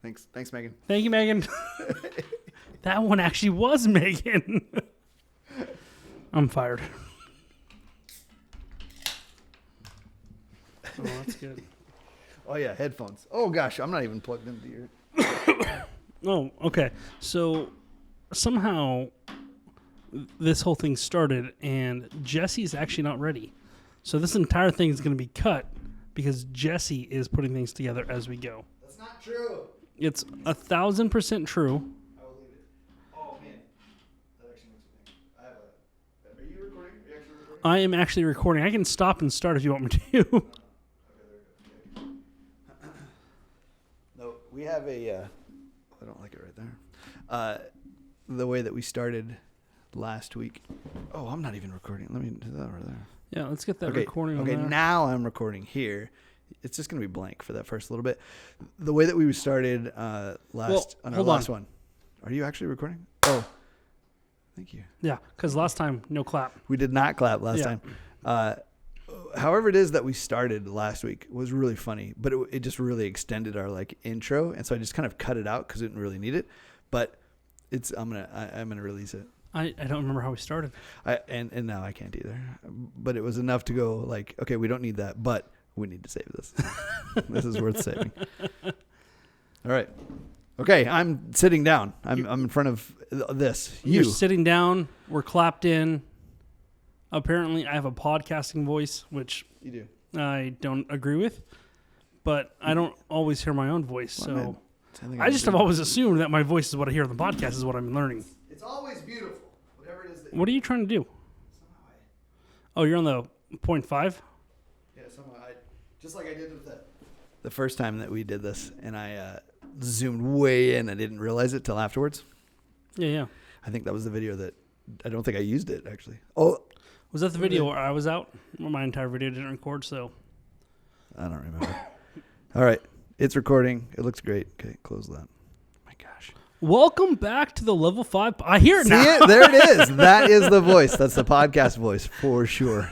Thanks, Megan. Thank you, Megan. That one actually was Megan. I'm fired. Oh, that's good. Oh yeah, headphones. Oh gosh, I'm not even plugged into your. Oh, okay. So somehow this whole thing started, and Jesse's actually not ready. So this entire thing is going to be cut because Jesse is putting things together as we go. That's not true. It's 1,000% true. I will leave it. Oh man, that actually makes me think. Are you recording? Are you actually recording? I am actually recording. I can stop and start if you want me to. No, we have a. I don't like it right there. The way that we started last week. Oh, I'm not even recording. Let me do that over there. Yeah, let's get that recording on there. there. Now I'm recording here. It's just going to be blank for that first little bit. The way that we started on our last one. Are you actually recording? Oh, thank you. Yeah, because last time, no clap. We did not clap last time. However it is that we started last week was really funny, but it just really extended our intro, and so I just kind of cut it out because I didn't really need it. But I'm gonna release it. I don't remember how we started. And now I can't either. But it was enough to go okay, we don't need that, but we need to save this. This is worth saving. All right. Okay, I'm sitting down. I'm in front of this. You're sitting down. We're clapped in. Apparently, I have a podcasting voice, which you do. I don't agree with, but I don't always hear my own voice. Well, so I just have always assumed that my voice is what I hear on the podcast is what I'm learning. It's always beautiful, whatever it is. What are you trying to do? Oh, you're on the 0.5? Yeah, somehow just like I did with the first time that we did this, and I zoomed way in. I didn't realize it till afterwards. Yeah. I think that was the video that I don't think I used it actually. Oh. Was that the video where I was out? Well, my entire video didn't record, so. I don't remember. All right. It's recording. It looks great. Okay, close that. My gosh. Welcome back to the Level 5. I hear it See now. it? There it is. That is the voice. That's the podcast voice for sure.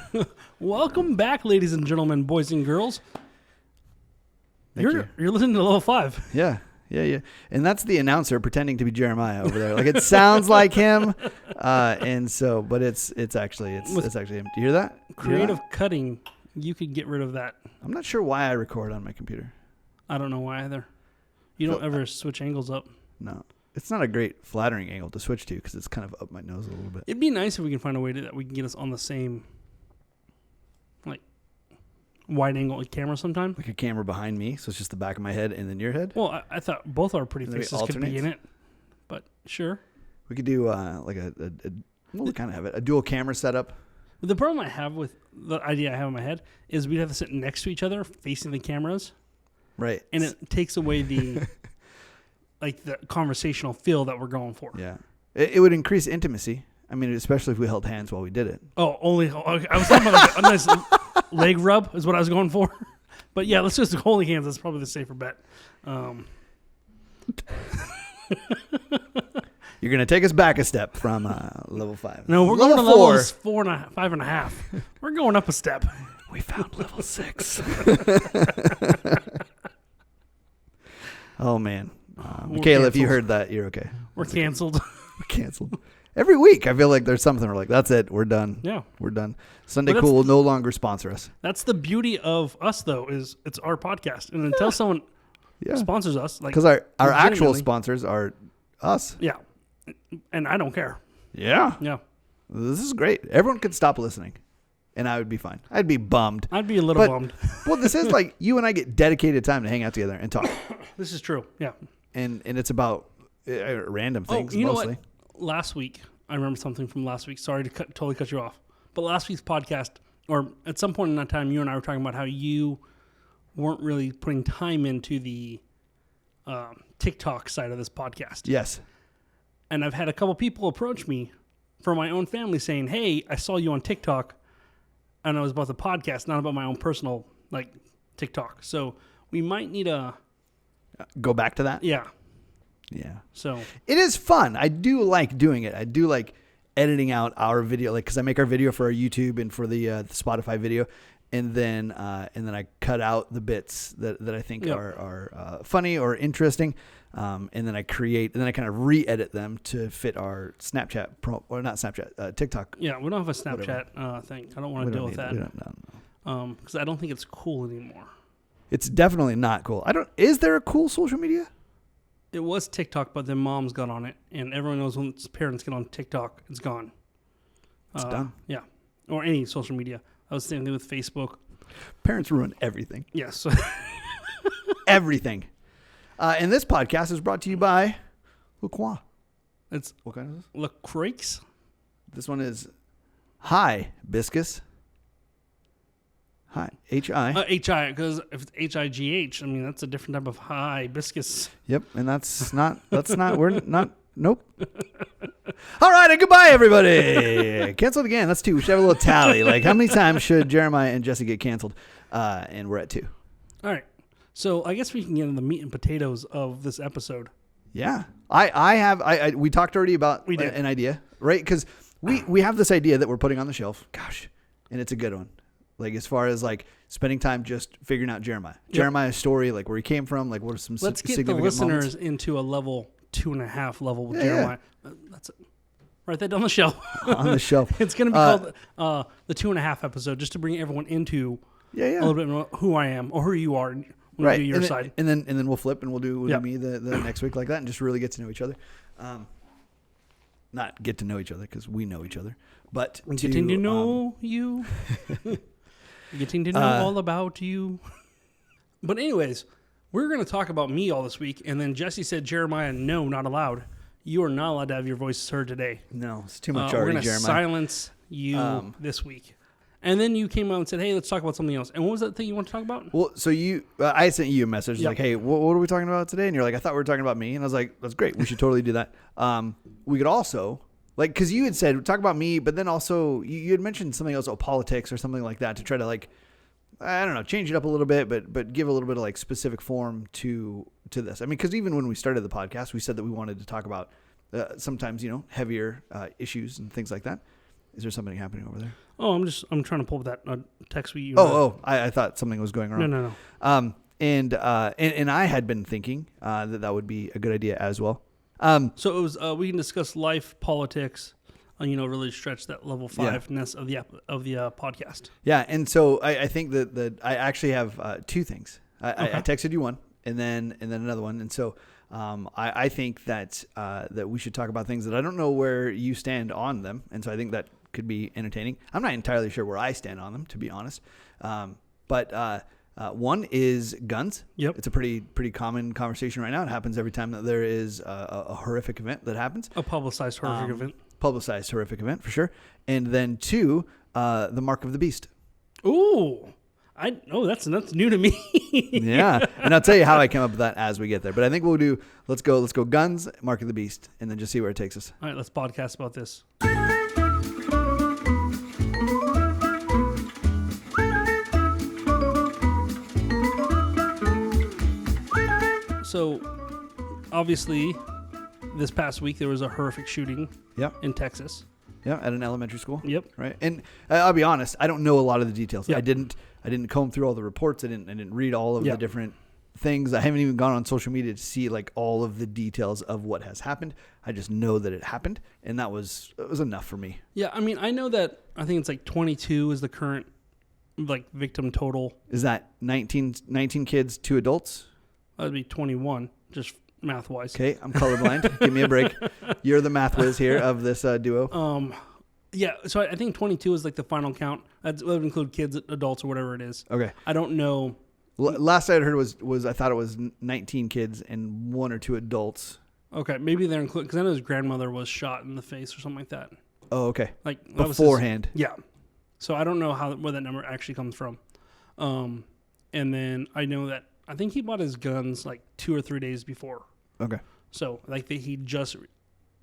Welcome back, ladies and gentlemen, boys and girls. You're listening to Level 5. Yeah. And that's the announcer pretending to be Jeremiah over there. It sounds like him. And so, but it's actually him. Do you hear that? Creative cutting, you could get rid of that. I'm not sure why I record on my computer. I don't know why either. You don't ever switch angles up. No. It's not a great flattering angle to switch to because it's kind of up my nose a little bit. It'd be nice if we can find a way that we can get us on the same wide angle camera sometime. Like a camera behind me, so it's just the back of my head and then your head? Well, I thought both our pretty faces could be in it. But sure. We could do well, we kind of have it. A dual camera setup. The problem I have with the idea I have in my head is we'd have to sit next to each other facing the cameras. Right. And it takes away the the conversational feel that we're going for. Yeah. It would increase intimacy. I mean, especially if we held hands while we did it. Oh, I was talking about a nice leg rub is what I was going for. But yeah, let's just holding hands. That's probably the safer bet. You're going to take us back a step from level 5. No, we're level going to levels 5.5. We're going up a step. We found level 6. Oh, man. Michaela, if you heard that, you're okay. We're canceled. We're canceled. Every week, I feel like there's something we're like, that's it. We're done. Yeah. We're done. Sunday Cool will no longer sponsor us. That's the beauty of us, though, is it's our podcast. And until someone sponsors us. Because our actual sponsors are us. Yeah. And I don't care. Yeah. Yeah. This is great. Everyone could stop listening. And I would be fine. I'd be bummed. I'd be a little bummed. Well, this is like you and I get dedicated time to hang out together and talk. This is true. Yeah. And it's about random things you mostly. Know what? Last week, I remember something from last week. Sorry to totally cut you off. But last week's podcast, or at some point in that time, you and I were talking about how you weren't really putting time into the TikTok side of this podcast. Yes. And I've had a couple people approach me from my own family saying, hey, I saw you on TikTok. And it was about the podcast, not about my own personal TikTok. So we might need a... Go back to that? Yeah. Yeah. So it is fun. I do like doing it. I do like editing out our video, because I make our video for our YouTube and for the Spotify video, and then I cut out the bits that I think are funny or interesting. and then I kind of re-edit them to fit our Snapchat or not Snapchat, TikTok. Yeah, we don't have a Snapchat thing. I don't want to deal with that. No. Because I don't think it's cool anymore. It's definitely not cool. Is there a cool social media? It was TikTok, but then moms got on it, and everyone knows when parents get on TikTok, it's gone. It's done. Yeah, or any social media. I was the same thing with Facebook. Parents ruin everything. Yes. Everything. And this podcast is brought to you by Le Croix. It's what kind is this? Le Croix. This one is Hibiscus. Hi, H-I. H-I, because if it's H-I-G-H, I mean, that's a different type of hibiscus. Yep, and we're not, nope. All right, and goodbye, everybody. Canceled again. That's 2. We should have a little tally. Like, how many times should Jeremiah and Jesse get canceled? And we're at 2. All right. So I guess we can get into the meat and potatoes of this episode. Yeah. We talked already about an idea, right? Because we have this idea that we're putting on the shelf. Gosh, and it's a good one. Like, as far as like spending time just figuring out Jeremiah's story, like where he came from, like what are some Let's get significant the listeners moments? into a level 2.5 level with Jeremiah. That's it. Write that down the shelf. On the shelf. It's going to be called the 2.5 episode, just to bring everyone into a little bit more who I am or who you are. When we do your side. And then we'll flip and we'll do me the next week like that, and just really get to know each other. Not get to know each other because we know each other, but getting to know you. Getting to know all about you. But anyways, we're going to talk about me all this week. And then Jesse said, Jeremiah, no, not allowed. You are not allowed to have your voice heard today. No, it's too much we're already, going to Jeremiah. silence you this week. And then you came out and said, hey, let's talk about something else. And what was that thing you want to talk about? Well, so I sent you a message like, hey, what are we talking about today? And you're like, I thought we were talking about me. And I was like, that's great. We should totally do that. We could also... Like, because you had said, talk about me, but then also you had mentioned something else, politics or something like that, to try to, like, I don't know, change it up a little bit, but give a little bit of, like, specific form to this. I mean, because even when we started the podcast, we said that we wanted to talk about sometimes, heavier issues and things like that. Is there something happening over there? Oh, I'm trying to pull up that text we. I thought something was going wrong. No. And I had been thinking that would be a good idea as well. So it was we can discuss life, politics, really stretch that level 5-ness of the podcast. Yeah, and so I think that I actually have 2 things. I texted you one, and then another one, and so I think that we should talk about things that I don't know where you stand on them, and so I think that could be entertaining. I'm not entirely sure where I stand on them, to be honest. But one is guns. Yep. It's a pretty common conversation right now. It happens every time that there is a horrific event that happens. A publicized horrific event. Publicized horrific event, for sure. And then 2, the mark of the beast. Ooh. That's new to me. Yeah. And I'll tell you how I came up with that as we get there. But I think let's go guns, mark of the beast, and then just see where it takes us. All right, let's podcast about this. So, obviously, this past week there was a horrific shooting in Texas. Yeah, at an elementary school. Yep. Right. And I'll be honest, I don't know a lot of the details. Yep. I didn't comb through all the reports. I didn't read all of the different things. I haven't even gone on social media to see like all of the details of what has happened. I just know that it happened, and it was enough for me. Yeah, I mean, I know that I think it's like 22 is the current like victim total. Is that 19 kids, 2 adults? That'd be 21, just math-wise. Okay, I'm colorblind. Give me a break. You're the math whiz here of this duo. Yeah, so I think 22 is like the final count. That would include kids, adults, or whatever it is. Okay. I don't know. Last I had heard was I thought it was 19 kids and 1 or 2 adults. Okay, maybe they're included, because I know his grandmother was shot in the face or something like that. Oh, okay. Like beforehand. Yeah. So I don't know where that number actually comes from. And then I know that I think he bought his guns like 2 or 3 days before. Okay. So he just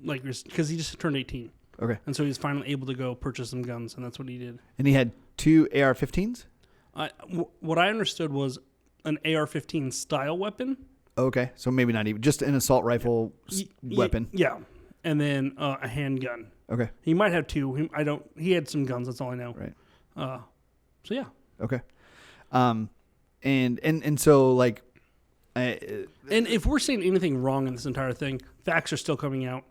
because he just turned 18. Okay. And so he's finally able to go purchase some guns, and that's what he did. And he had 2 AR-15s? What I understood was an AR-15 style weapon. Okay. So maybe not even, just an assault rifle weapon. Yeah. And then a handgun. Okay. He might have 2. He had some guns, that's all I know. Right. So yeah. Okay. And so like And if we're saying anything wrong in this entire thing, facts are still coming out.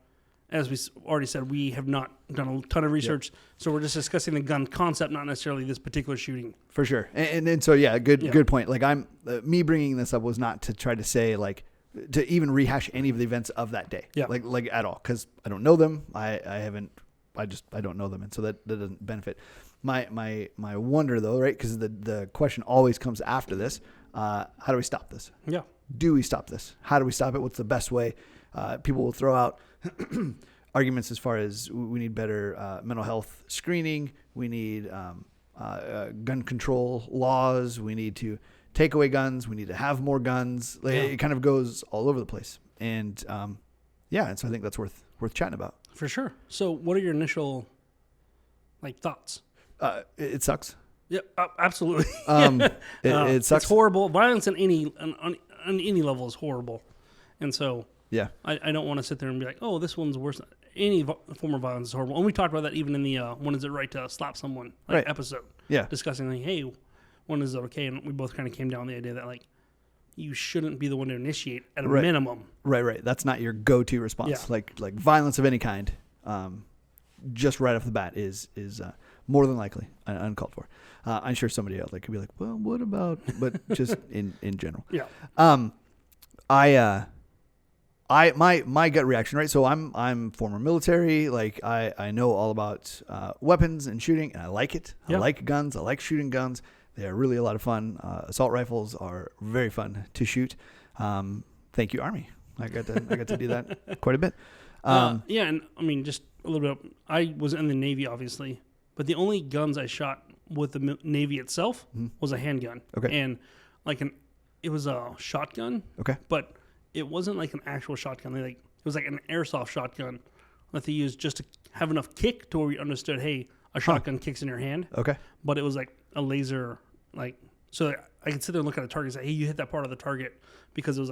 As we already said, we have not done a ton of research, so we're just discussing the gun concept, not necessarily this particular shooting. For sure. And so, good point. Like me bringing this up was not to try to say to even rehash any of the events of that day. Yeah. Like at all. Cause I don't know them. I don't know them. And so that doesn't benefit my wonder though, right? Cause the question always comes after this. How do we stop this? Yeah. Do we stop this? How do we stop it? What's the best way? People will throw out arguments as far as we need better mental health screening. We need gun control laws. We need to take away guns. We need to have more guns. It kind of goes all over the place. And and so I think that's worth chatting about. For sure. So what are your initial thoughts? It sucks. Yeah, absolutely. It sucks. It's horrible. Violence on any level is horrible. And so I don't want to sit there and be like, oh, this one's worse. Any form of violence is horrible. And we talked about that even in the when is it right to slap someone episode. Yeah. Discussing hey, when is it okay? And we both kind of came down the idea that you shouldn't be the one to initiate at a minimum. Right. That's not your go-to response. Yeah. Like violence of any kind, just right off the bat is more than likely uncalled for. I'm sure somebody else could be like, well, what about? But just in general. Yeah. My gut reaction, right? So I'm former military. I know all about weapons and shooting, and I like it. I like guns. I like shooting guns. They are really a lot of fun. Assault rifles are very fun to shoot. Thank you, Army. I got to do that quite a bit. And I mean, just a little bit. I was in the Navy, obviously, but the only guns I shot with the Navy itself was a handgun. Okay. And it was a shotgun. Okay. But it wasn't like an actual shotgun. It was like an airsoft shotgun that they used just to have enough kick to where we understood, hey, a shotgun kicks in your hand. Okay. But it was like a laser, so I could sit there and look at a target and say, hey, you hit that part of the target because it was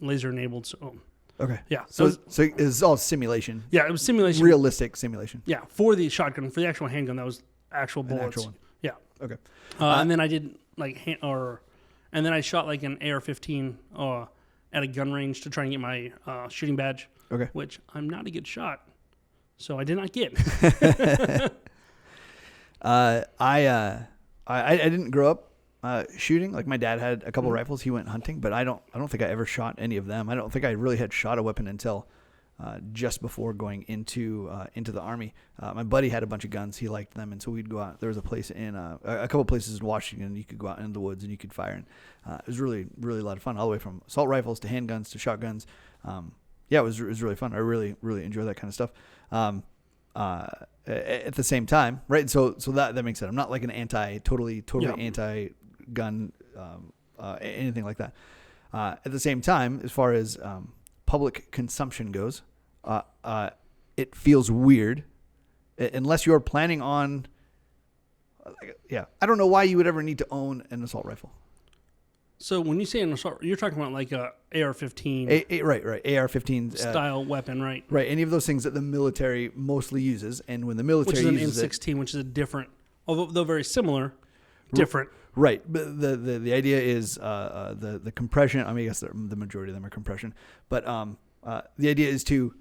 laser enabled. So okay. Yeah. So it's all simulation. Yeah, it was simulation. Realistic simulation. Yeah, for the shotgun, for the actual handgun, that was actual bullets. An actual one. Yeah. Okay. And then I did and then I shot an AR-15 at a gun range to try and get my shooting badge. Okay. Which I'm not a good shot, so I did not get. I didn't grow up shooting. My dad had a couple rifles. He went hunting, but I don't think I ever shot any of them. I don't think I really had shot a weapon until just before going into the Army. My buddy had a bunch of guns. He liked them, and so we'd go out. There was a place in a couple places in Washington you could go out into the woods and you could fire. And it was really, really a lot of fun, all the way from assault rifles to handguns to shotguns. It was really fun. I really, really enjoy that kind of stuff. At the same time, right? So that makes sense. I'm not an totally anti-gun, anything like that. At the same time, as far as public consumption goes, it feels weird unless you're planning on. I don't know why you would ever need to own an assault rifle. So when you say an assault, you're talking about a AR-15, right? AR-15 style weapon, right? Right. Any of those things that the military mostly uses, and when the military uses an M16, which is a different, although very similar, different. Right. But the idea is the compression. I mean, I guess the majority of them are compression, but the idea is to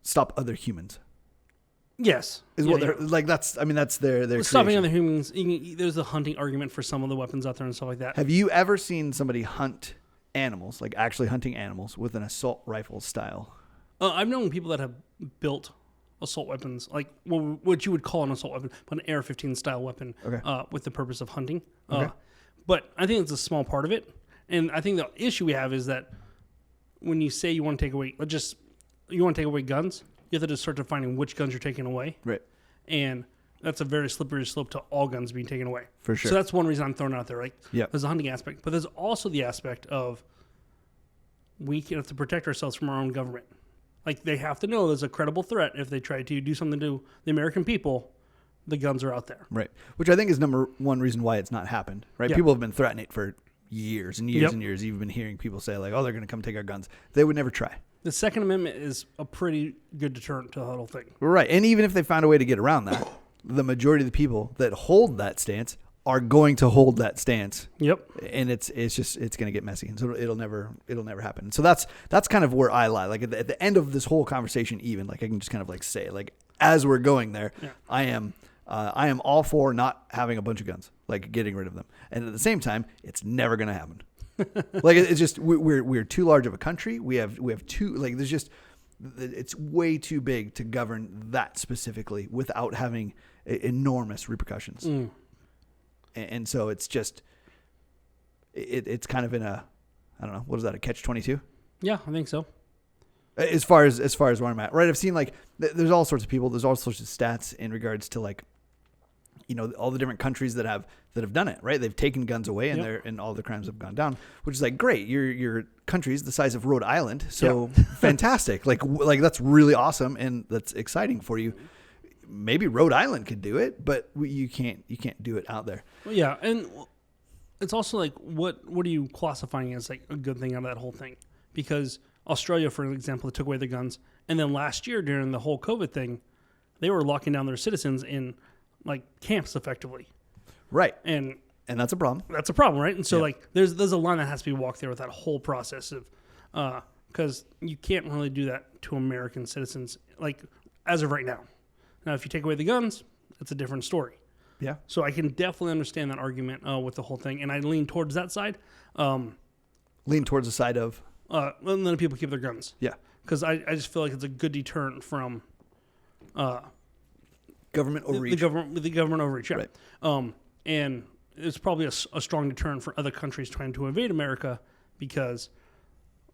stop other humans. Yes. What they're that's their stopping other humans. There's a hunting argument for some of the weapons out there and stuff like that. Have you ever seen somebody hunt animals, actually hunting animals with an assault rifle style? I've known people that have built assault weapons, what you would call an assault weapon, but an AR-15 style weapon, with the purpose of hunting. Okay. But I think it's a small part of it. And I think the issue we have is that when you say you want to take away, guns, you have to just start defining which guns you're taking away. Right. And that's a very slippery slope to all guns being taken away. For sure. So that's one reason I'm throwing it out there, right? Yeah. There's a hunting aspect, but there's also the aspect of we have to protect ourselves from our own government. They have to know there's a credible threat. If they try to do something to the American people, the guns are out there. Right. Which I think is number one reason why it's not happened. Right. Yeah. People have been threatening it for years and years and years. You've been hearing people say they're going to come take our guns. They would never try. The Second Amendment is a pretty good deterrent to the whole thing. Right. And even if they found a way to get around that, the majority of the people that hold that stance are going to hold that stance. Yep. And it's going to get messy. And so it'll never happen. So that's kind of where I lie. Like at the end of this whole conversation, even like I can just kind of like say, like, as we're going there, I am all for not having a bunch of guns, like getting rid of them. And at the same time, it's never going to happen. Like it's just, we're too large of a country. We have too, like, there's just, it's way too big to govern that specifically without having enormous repercussions. And so it's just, it's kind of in a, I don't know, what is that, a catch-22? Yeah, I think so. As far as where I'm at, right? I've seen like, there's all sorts of people, there's all sorts of stats in regards to like, you know, all the different countries that have done it, right? They've taken guns away and all the crimes have gone down, which is like, great. Your country's the size of Rhode Island. So fantastic. Like that's really awesome. And that's exciting for you. Maybe Rhode Island could do it, but you can't do it out there. Well, yeah. And it's also like, what are you classifying as like a good thing out of that whole thing? Because Australia, for example, took away the guns. And then last year during the whole COVID thing, they were locking down their citizens in like camps effectively. Right. And that's a problem. That's a problem, right? And so like there's a line that has to be walked there with that whole process of because you can't really do that to American citizens like as of right now. Now if you take away the guns, it's a different story. Yeah. So I can definitely understand that argument with the whole thing, and I lean towards that side. Lean towards the side of letting people keep their guns. Yeah. Because I just feel like it's a good deterrent from government overreach. The government overreach, yeah. Right. And it's probably a strong deterrent for other countries trying to invade America because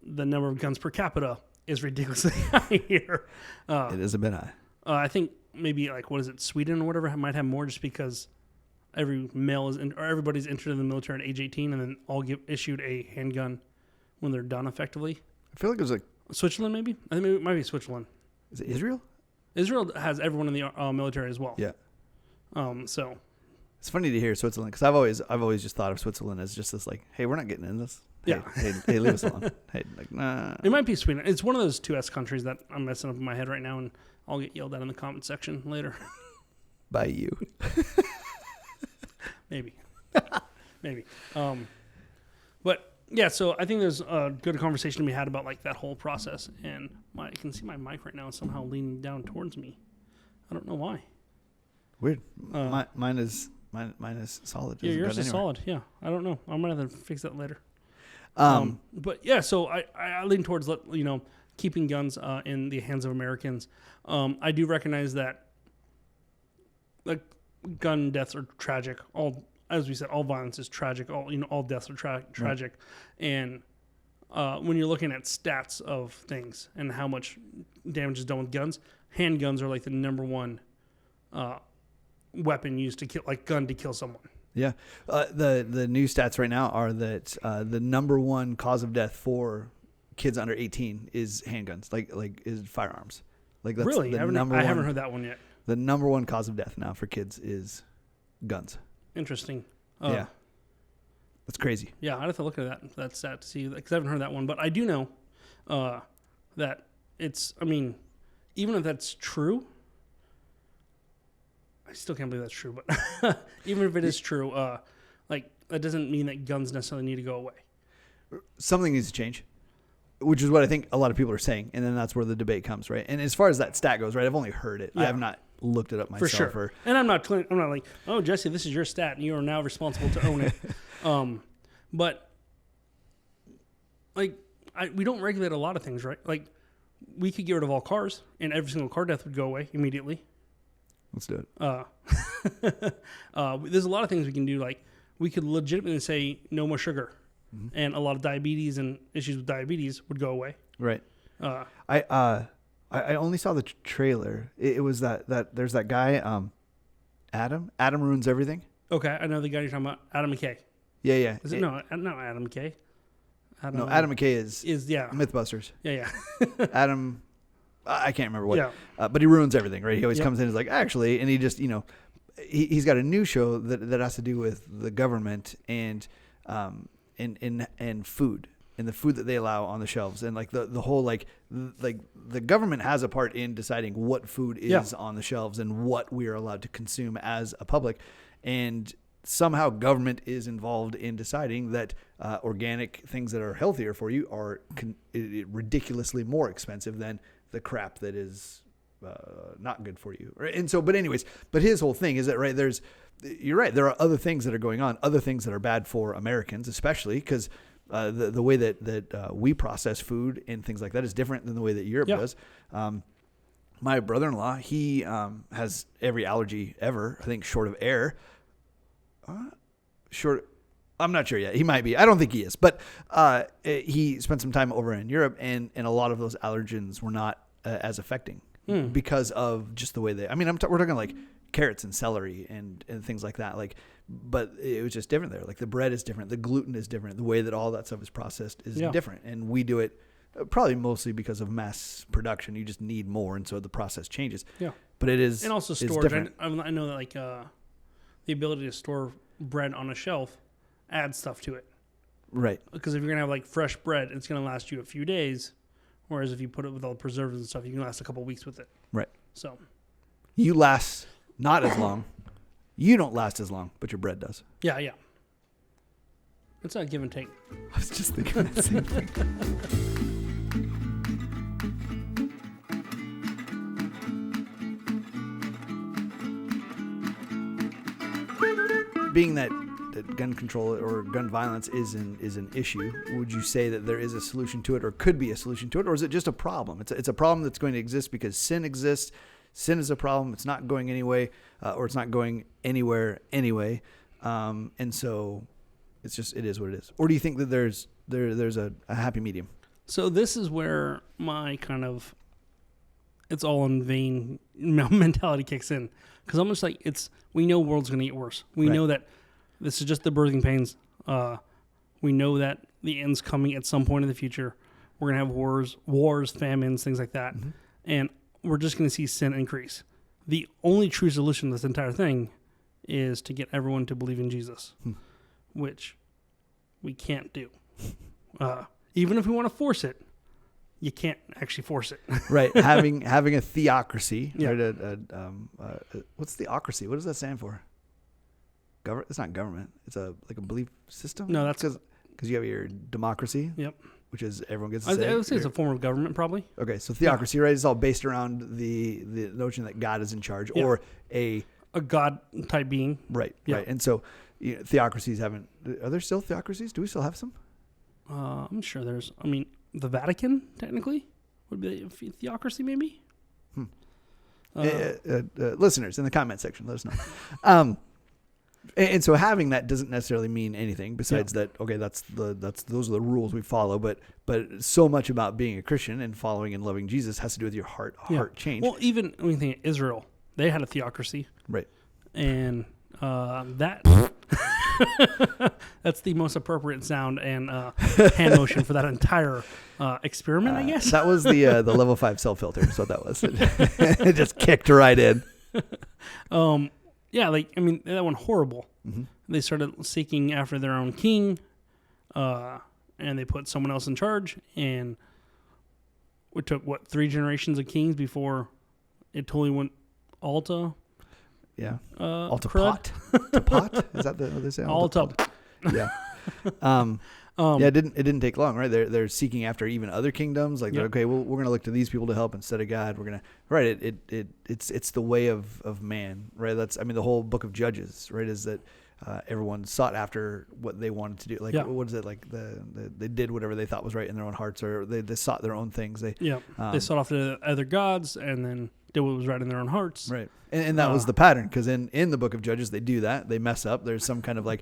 the number of guns per capita is ridiculously high here. It is a bit high. I think maybe like, what is it, Sweden or whatever might have more just because every male or everybody's entered in the military at age 18 and then all get issued a handgun when they're done effectively. I feel like it was like Switzerland, maybe? I think it might be Switzerland. Is it Israel? Israel has everyone in the military as well. Yeah. So it's funny to hear Switzerland because I've always just thought of Switzerland as just this like, hey, we're not getting in this. Hey, hey, leave us alone. Hey, like, nah. It might be Sweden. It's one of those 2S countries that I'm messing up in my head right now, and I'll get yelled at in the comment section later. By you. Maybe. Maybe. But yeah, so I think there's a good conversation to be had about like that whole process, and I can see my mic right now is somehow leaning down towards me. I don't know why. Weird. Mine is solid. Yeah, yours is solid. Yeah, I don't know. I'm gonna have to fix that later. But yeah, so I lean towards keeping guns in the hands of Americans. I do recognize that like gun deaths are tragic. As we said, all violence is tragic. All deaths are tragic. Right. And when you're looking at stats of things and how much damage is done with guns, handguns are like the number one weapon used to kill, like gun to kill someone. Yeah. The new stats right now are that the number one cause of death for kids under 18 is handguns, like is firearms. Like that's really? I haven't heard that one yet. The number one cause of death now for kids is guns. Interesting. Yeah. That's crazy. Yeah, I'd have to look at that stat to see, because I haven't heard that one. But I do know that even if that's true, I still can't believe that's true. But even if it is true, that doesn't mean that guns necessarily need to go away. Something needs to change, which is what I think a lot of people are saying. And then that's where the debate comes, right? And as far as that stat goes, right, I've only heard it. Yeah. I have not looked it up myself. For sure. And I'm not like, oh, Jesse, this is your stat, and you are now responsible to own it. But we don't regulate a lot of things, right? Like, we could get rid of all cars, and every single car death would go away immediately. Let's do it. There's a lot of things we can do. Like, we could legitimately say no more sugar, and a lot of diabetes and issues with diabetes would go away. Right. I only saw the trailer. It was that there's that guy, Adam. Adam ruins everything. Okay, I know the guy you're talking about, Adam McKay. Yeah. Is it no Adam McKay? Adam McKay is Mythbusters. Yeah. Adam, I can't remember what. Yeah. But he ruins everything, right? He always comes in and is like, actually, and he just, he's got a new show that has to do with the government and food. And the food that they allow on the shelves, and like the whole like the government has a part in deciding what food is on the shelves and what we are allowed to consume as a public. And somehow government is involved in deciding that organic things that are healthier for you are ridiculously more expensive than the crap that is not good for you. Right? And so, but his whole thing is that, right, you're right, there are other things that are going on, other things that are bad for Americans, especially because the way that we process food and things like that is different than the way that Europe does. My brother-in-law, he has every allergy ever, I think, short of air. I'm not sure yet. He might be. I don't think he is. But he spent some time over in Europe, and a lot of those allergens were not as affecting because of just the way they. I mean, we're talking like carrots and celery and things like that. But it was just different there. Like the bread is different, the gluten is different, the way that all that stuff is processed is different, and we do it probably mostly because of mass production. You just need more, and so the process changes. Yeah, but it is, and also storage. I know that the ability to store bread on a shelf adds stuff to it. Right. Because if you're going to have fresh bread, it's going to last you a few days. Whereas if you put it with all the preservatives and stuff, you can last a couple of weeks with it. Right. So you last not as long. You don't last as long, but your bread does. Yeah, yeah. It's a give and take. I was just thinking that same thing. Being that gun control or gun violence is an issue, would you say that there is a solution to it, or could be a solution to it, or is it just a problem? It's a problem that's going to exist because sin exists. Sin is a problem. It's not going anyway, or it's not going anywhere anyway, and so it is what it is. Or do you think that there's a happy medium? So this is where my kind of it's all in vain mentality kicks in, because almost like we know the world's going to get worse. We know that this is just the birthing pains. We know that the end's coming at some point in the future. We're going to have wars, famines, things like that, and we're just going to see sin increase. The only true solution to this entire thing is to get everyone to believe in Jesus, which we can't do. Even if we want to force it, you can't actually force it. Right. Having a theocracy. Yeah. Right, what's theocracy? What does that stand for? It's not government. It's a belief system. No, that's because you have your democracy. Yep. Which is everyone gets to say. I would say it's a form of government, probably. Okay, so theocracy, right? It's all based around the notion that God is in charge, or a God type being. Right. Yeah. Right. And so theocracies haven't. Are there still theocracies? Do we still have some? I'm sure there's. I mean, the Vatican technically would be a theocracy, maybe. Listeners in the comment section, let us know. And so having that doesn't necessarily mean anything besides that. Okay, those are the rules we follow. But so much about being a Christian and following and loving Jesus has to do with your heart change. Well, even when you think of Israel, they had a theocracy, right? And that's the most appropriate sound and hand motion for that entire experiment, I guess. That was the level 5 cell filter. That's what that was. It just kicked right in. Yeah, that one horrible. Mm-hmm. They started seeking after their own king, and they put someone else in charge, and it took, 3 generations of kings before it totally went Alta. Yeah. Alta pot? To pot? Is that what they say? Alta. Yeah. It didn't take long, right? They're seeking after even other kingdoms. Okay, well, we're going to look to these people to help instead of God. We're going to, right? It's the way of man, right? The whole book of Judges, right? Is that everyone sought after what they wanted to do. What is it like? They did whatever they thought was right in their own hearts, or they sought their own things. They sought after other gods and then did what was right in their own hearts. Right. And that was the pattern, because in the book of Judges, they do that. They mess up. There's some kind of a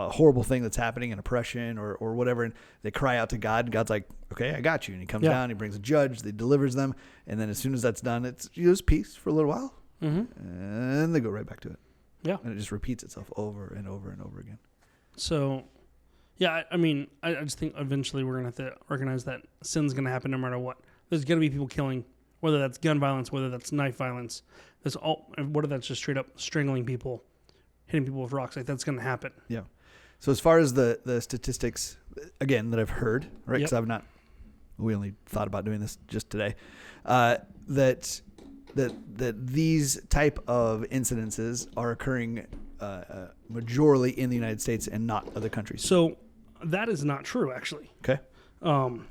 horrible thing that's happening, an oppression or whatever, and they cry out to God. And God's like, okay, I got you. And he comes down, he brings a judge, they delivers them. And then as soon as that's done, it's peace for a little while. Mm-hmm. And they go right back to it. Yeah. And it just repeats itself over and over and over again. So, yeah, I just think eventually we're going to have to recognize that sin's going to happen no matter what. There's going to be people killing, whether that's gun violence, whether that's knife violence, whether that's just straight up strangling people, hitting people with rocks. That's going to happen. Yeah. So as far as the statistics, again, that I've heard, right? Because we only thought about doing this just today, that these type of incidences are occurring majorly in the United States and not other countries. So that is not true, actually. Okay.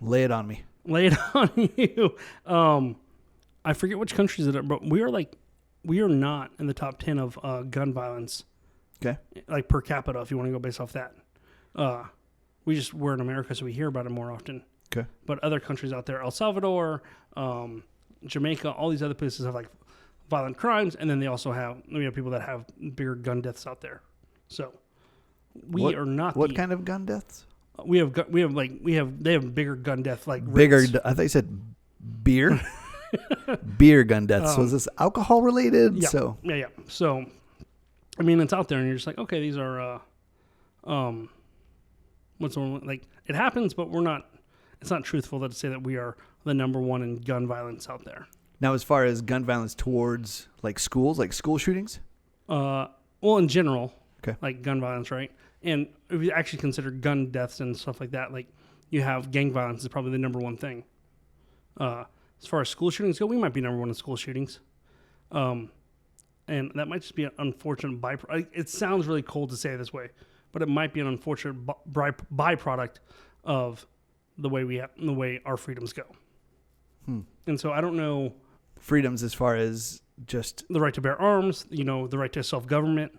Lay it on me. Lay it on you. I forget which countries it are, but we are not in the top 10 of gun violence. Okay. Like per capita, if you want to go based off that. We're in America, so we hear about it more often. Okay. But other countries out there, El Salvador, Jamaica, all these other places have like violent crimes, and then we have people that have bigger gun deaths out there. So they What kind of gun deaths? they have bigger gun death like Bigger. rates. I thought you said beer. Beer gun deaths. So is this alcohol related? Yeah. So Yeah. So, I mean, it's out there, and you're just like, okay, these are, what's the one? Like, it happens, but it's not truthful to say that we are the number one in gun violence out there. now, as far as gun violence towards like schools, like school shootings. Well, in general, Okay. like gun violence, right? And if you actually consider gun deaths and stuff like that, like you have gang violence is probably the number one thing. As far as school shootings go, we might be number one in school shootings. And that might just be an unfortunate byproduct. It sounds really cold to say it this way, but it might be an unfortunate byproduct of the way our freedoms go. And so I don't know. Freedoms as far as just The right to bear arms, the right to self-government,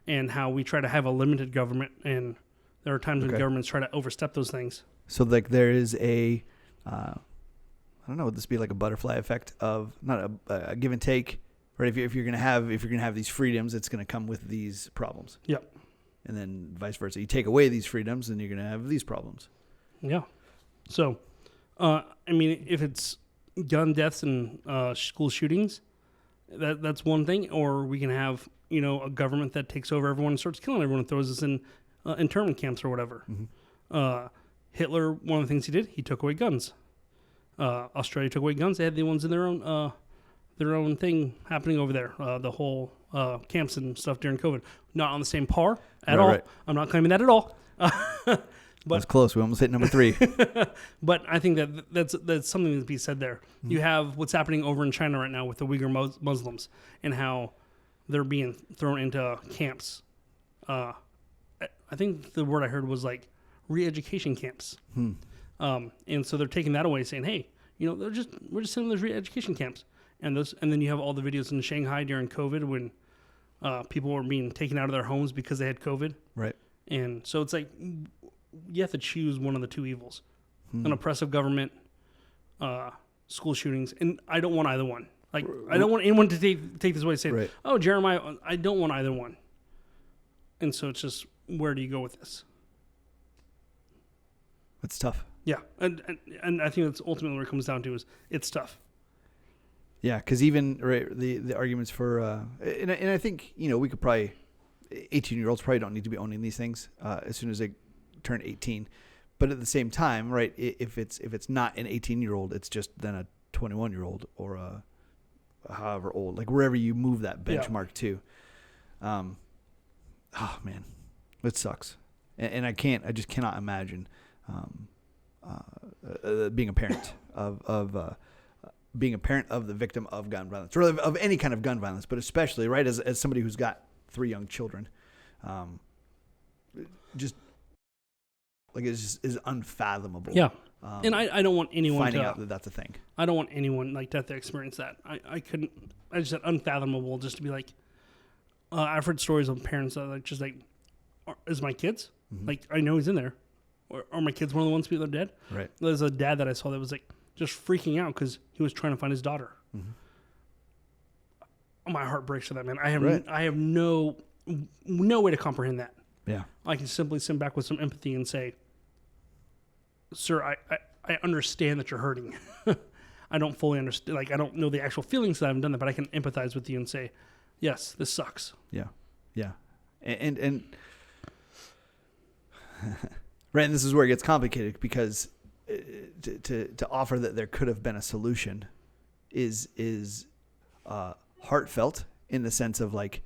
and how we try to have a limited government, and there are times when governments try to overstep those things. so like there is a I don't know, would this be like a butterfly effect of not a give and take, right? If you're gonna have these freedoms, it's gonna come with these problems. Yep. And then vice versa. You take away these freedoms, and you're gonna have these problems. Yeah. So, I mean, if it's gun deaths and school shootings, that's one thing. Or we can have, a government that takes over everyone and starts killing everyone and throws us in internment camps or whatever. Mm-hmm. Hitler, one of the things he did, he took away guns. Australia took away guns. They had the ones in their own thing happening over there. The whole camps and stuff during COVID. Not on the same par at all. Right. I'm not claiming that at all. But that's close. We almost hit number 3. But I think that's something to be said there. Mm-hmm. You have what's happening over in China right now with the Uyghur Muslims and how they're being thrown into camps. I think the word I heard was like re-education camps. And so they're taking that away, saying, "Hey, we're just sending those re-education camps." And then you have all the videos in Shanghai during COVID when people were being taken out of their homes because they had COVID. Right. And so it's like you have to choose one of the two evils: an oppressive government, school shootings, and I don't want either one. Like I don't want anyone to take this away and say, right. "Oh, Jeremiah, I don't want either one." And so it's just, where do you go with this? It's tough. Yeah, and I think that's ultimately where it comes down to is it's tough. Yeah, because even the arguments for and I think we could probably 18-year-olds probably don't need to be owning these things as soon as they turn 18, but at the same time, right? If it's not an 18-year-old, it's just then a 21-year-old or a however old, like wherever you move that benchmark to. Oh man, it sucks, and I just cannot imagine. Being a parent of being a parent of the victim of gun violence, or of any kind of gun violence, but especially right as somebody who's got 3 young children, just like it is unfathomable. Yeah, and I don't want anyone finding out that that's a thing. I don't want anyone like that to experience that. I couldn't. I just said unfathomable just to be like. I've heard stories of parents that like just like, is my kids? Mm-hmm. Like I know he's in there. Or are my kids one of the ones people that are dead? Right. There's a dad that I saw that was like just freaking out because he was trying to find his daughter. Mm-hmm. My heart breaks for that, man. I have no way to comprehend that. Yeah. I can simply sit back with some empathy and say, "Sir, I understand that you're hurting. I don't fully understand. Like I don't know the actual feelings that I haven't done that, but I can empathize with you and say, yes, this sucks." Yeah. Yeah. And right, and this is where it gets complicated because to offer that there could have been a solution is heartfelt in the sense of like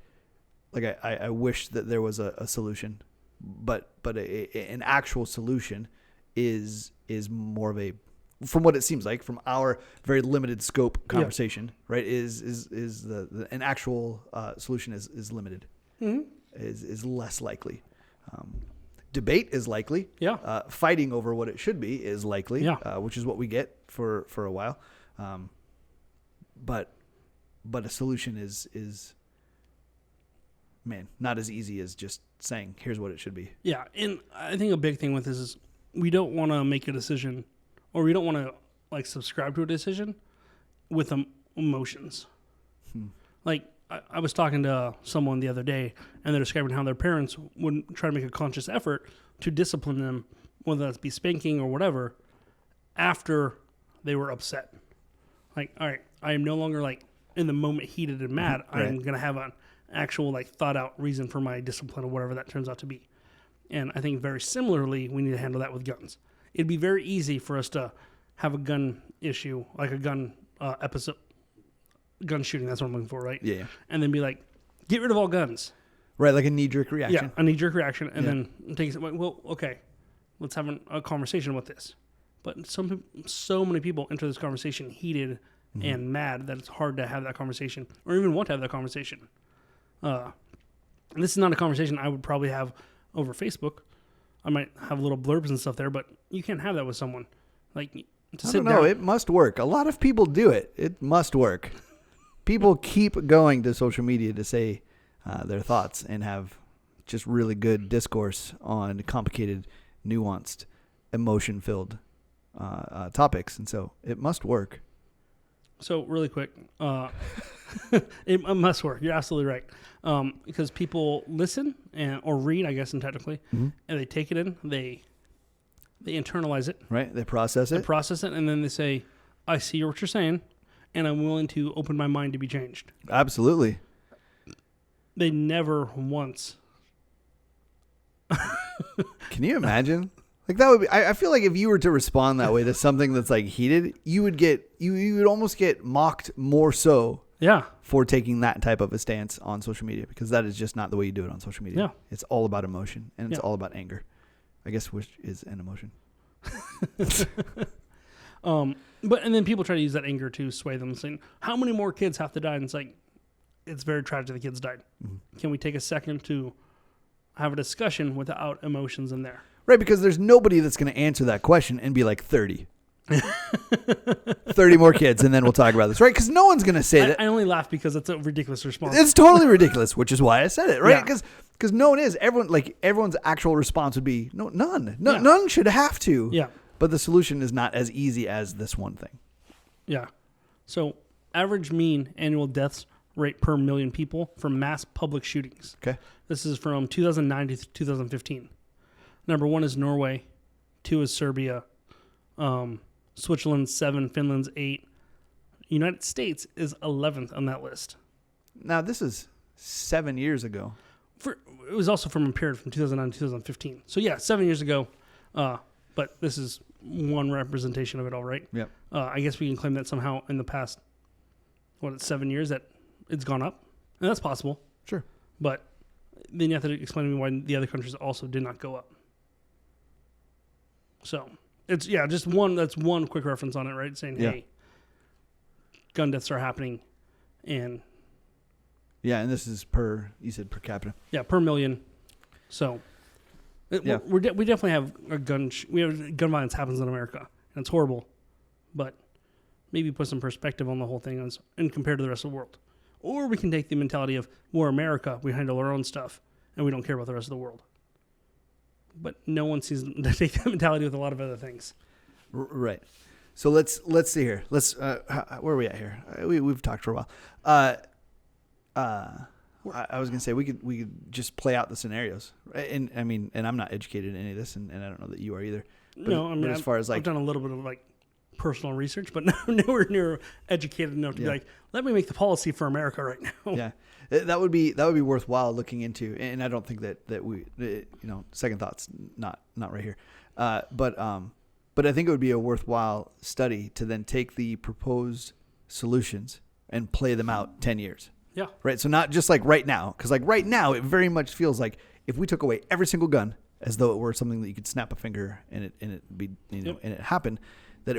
I wish that there was a solution, but an actual solution is more of a, from what it seems like from our very limited scope conversation, right? Is an actual solution is limited. Mm-hmm. is less likely. Debate is likely. Yeah. Fighting over what it should be is likely. Yeah. Which is what we get for a while. But a solution is man, not as easy as just saying, here's what it should be. Yeah, and I think a big thing with this is we don't want to make a decision, or we don't want to like subscribe to a decision with emotions. Like I was talking to someone the other day, and they're describing how their parents would try to make a conscious effort to discipline them, whether that's be spanking or whatever, after they were upset. Like, all right, I am no longer like in the moment heated and mad. Right. I'm going to have an actual like thought out reason for my discipline or whatever that turns out to be. And I think very similarly, we need to handle that with guns. It'd be very easy for us to have a gun issue, like a gun gun shooting. That's what I'm looking for, right? Yeah. And then be like, get rid of all guns. Right, like a knee-jerk reaction. Yeah, a knee-jerk reaction. And then take it, well, okay, let's have a conversation about this. But so many people enter this conversation heated and mad that it's hard to have that conversation or even want to have that conversation. And this is not a conversation I would probably have over Facebook. I might have little blurbs and stuff there, but you can't have that with someone. Like, to sit down. It must work. A lot of people do it. It must work. People keep going to social media to say their thoughts and have just really good discourse on complicated, nuanced, emotion-filled topics. And so it must work. So really quick, it must work. You're absolutely right. Because people listen or read, I guess, and technically, and they take it in, they internalize it. Right. They process it. And then they say, I see what you're saying, and I'm willing to open my mind to be changed. Absolutely. They never once. Can you imagine? Like that would be, I feel like if you were to respond that way to something that's like heated, you would almost get mocked more so. Yeah. For taking that type of a stance on social media, because that is just not the way you do it on social media. Yeah. It's all about emotion, and it's all about anger, I guess, which is an emotion. And then people try to use that anger to sway them, saying, how many more kids have to die? And it's like, it's very tragic the kids died. Can we take a second to have a discussion without emotions in there? Right, because there's nobody that's going to answer that question and be like 30. 30 more kids, and then we'll talk about this, right? Because no one's going to say that. I only laugh because it's a ridiculous response. It's totally ridiculous, which is why I said it, right? Because no one is. Everyone's actual response would be none. None should have to. Yeah. But the solution is not as easy as this one thing. Yeah. So average mean annual deaths rate per million people for mass public shootings. Okay. This is from 2009 to 2015. Number 1 is Norway. 2 is Serbia. Switzerland 7, Finland's 8. United States is 11th on that list. Now, this is 7 years ago. It was also from a period from 2009 to 2015. So, yeah, 7 years ago. But this is one representation of it all, right? Yep. I guess we can claim that somehow in the past, 7 years that it's gone up. And that's possible. Sure. But then you have to explain to me why the other countries also did not go up. So, it's, just one, that's one quick reference on it, right? Saying, hey, gun deaths are happening. And and this is you said per capita. Yeah, per million. So, we definitely have gun violence happens in America, and it's horrible. But maybe put some perspective on the whole thing and compared to the rest of the world. Or we can take the mentality of, we're America, we handle our own stuff, and we don't care about the rest of the world. But no one sees to take that mentality with a lot of other things. Right. So let's see here. Where are we at here? We've talked for a while. I was gonna say we could just play out the scenarios, right? And I mean, and I'm not educated in any of this, and I don't know that you are either. But as far as I've done a little bit of personal research, but nowhere near educated enough to be like, let me make the policy for America right now. Yeah, that would be worthwhile looking into, and I don't think that we, second thoughts, not right here, but I think it would be a worthwhile study to then take the proposed solutions and play them out 10 years. Yeah. Right. So not just like right now, because like right now it very much feels like if we took away every single gun as though it were something that you could snap a finger and it be and it happened, that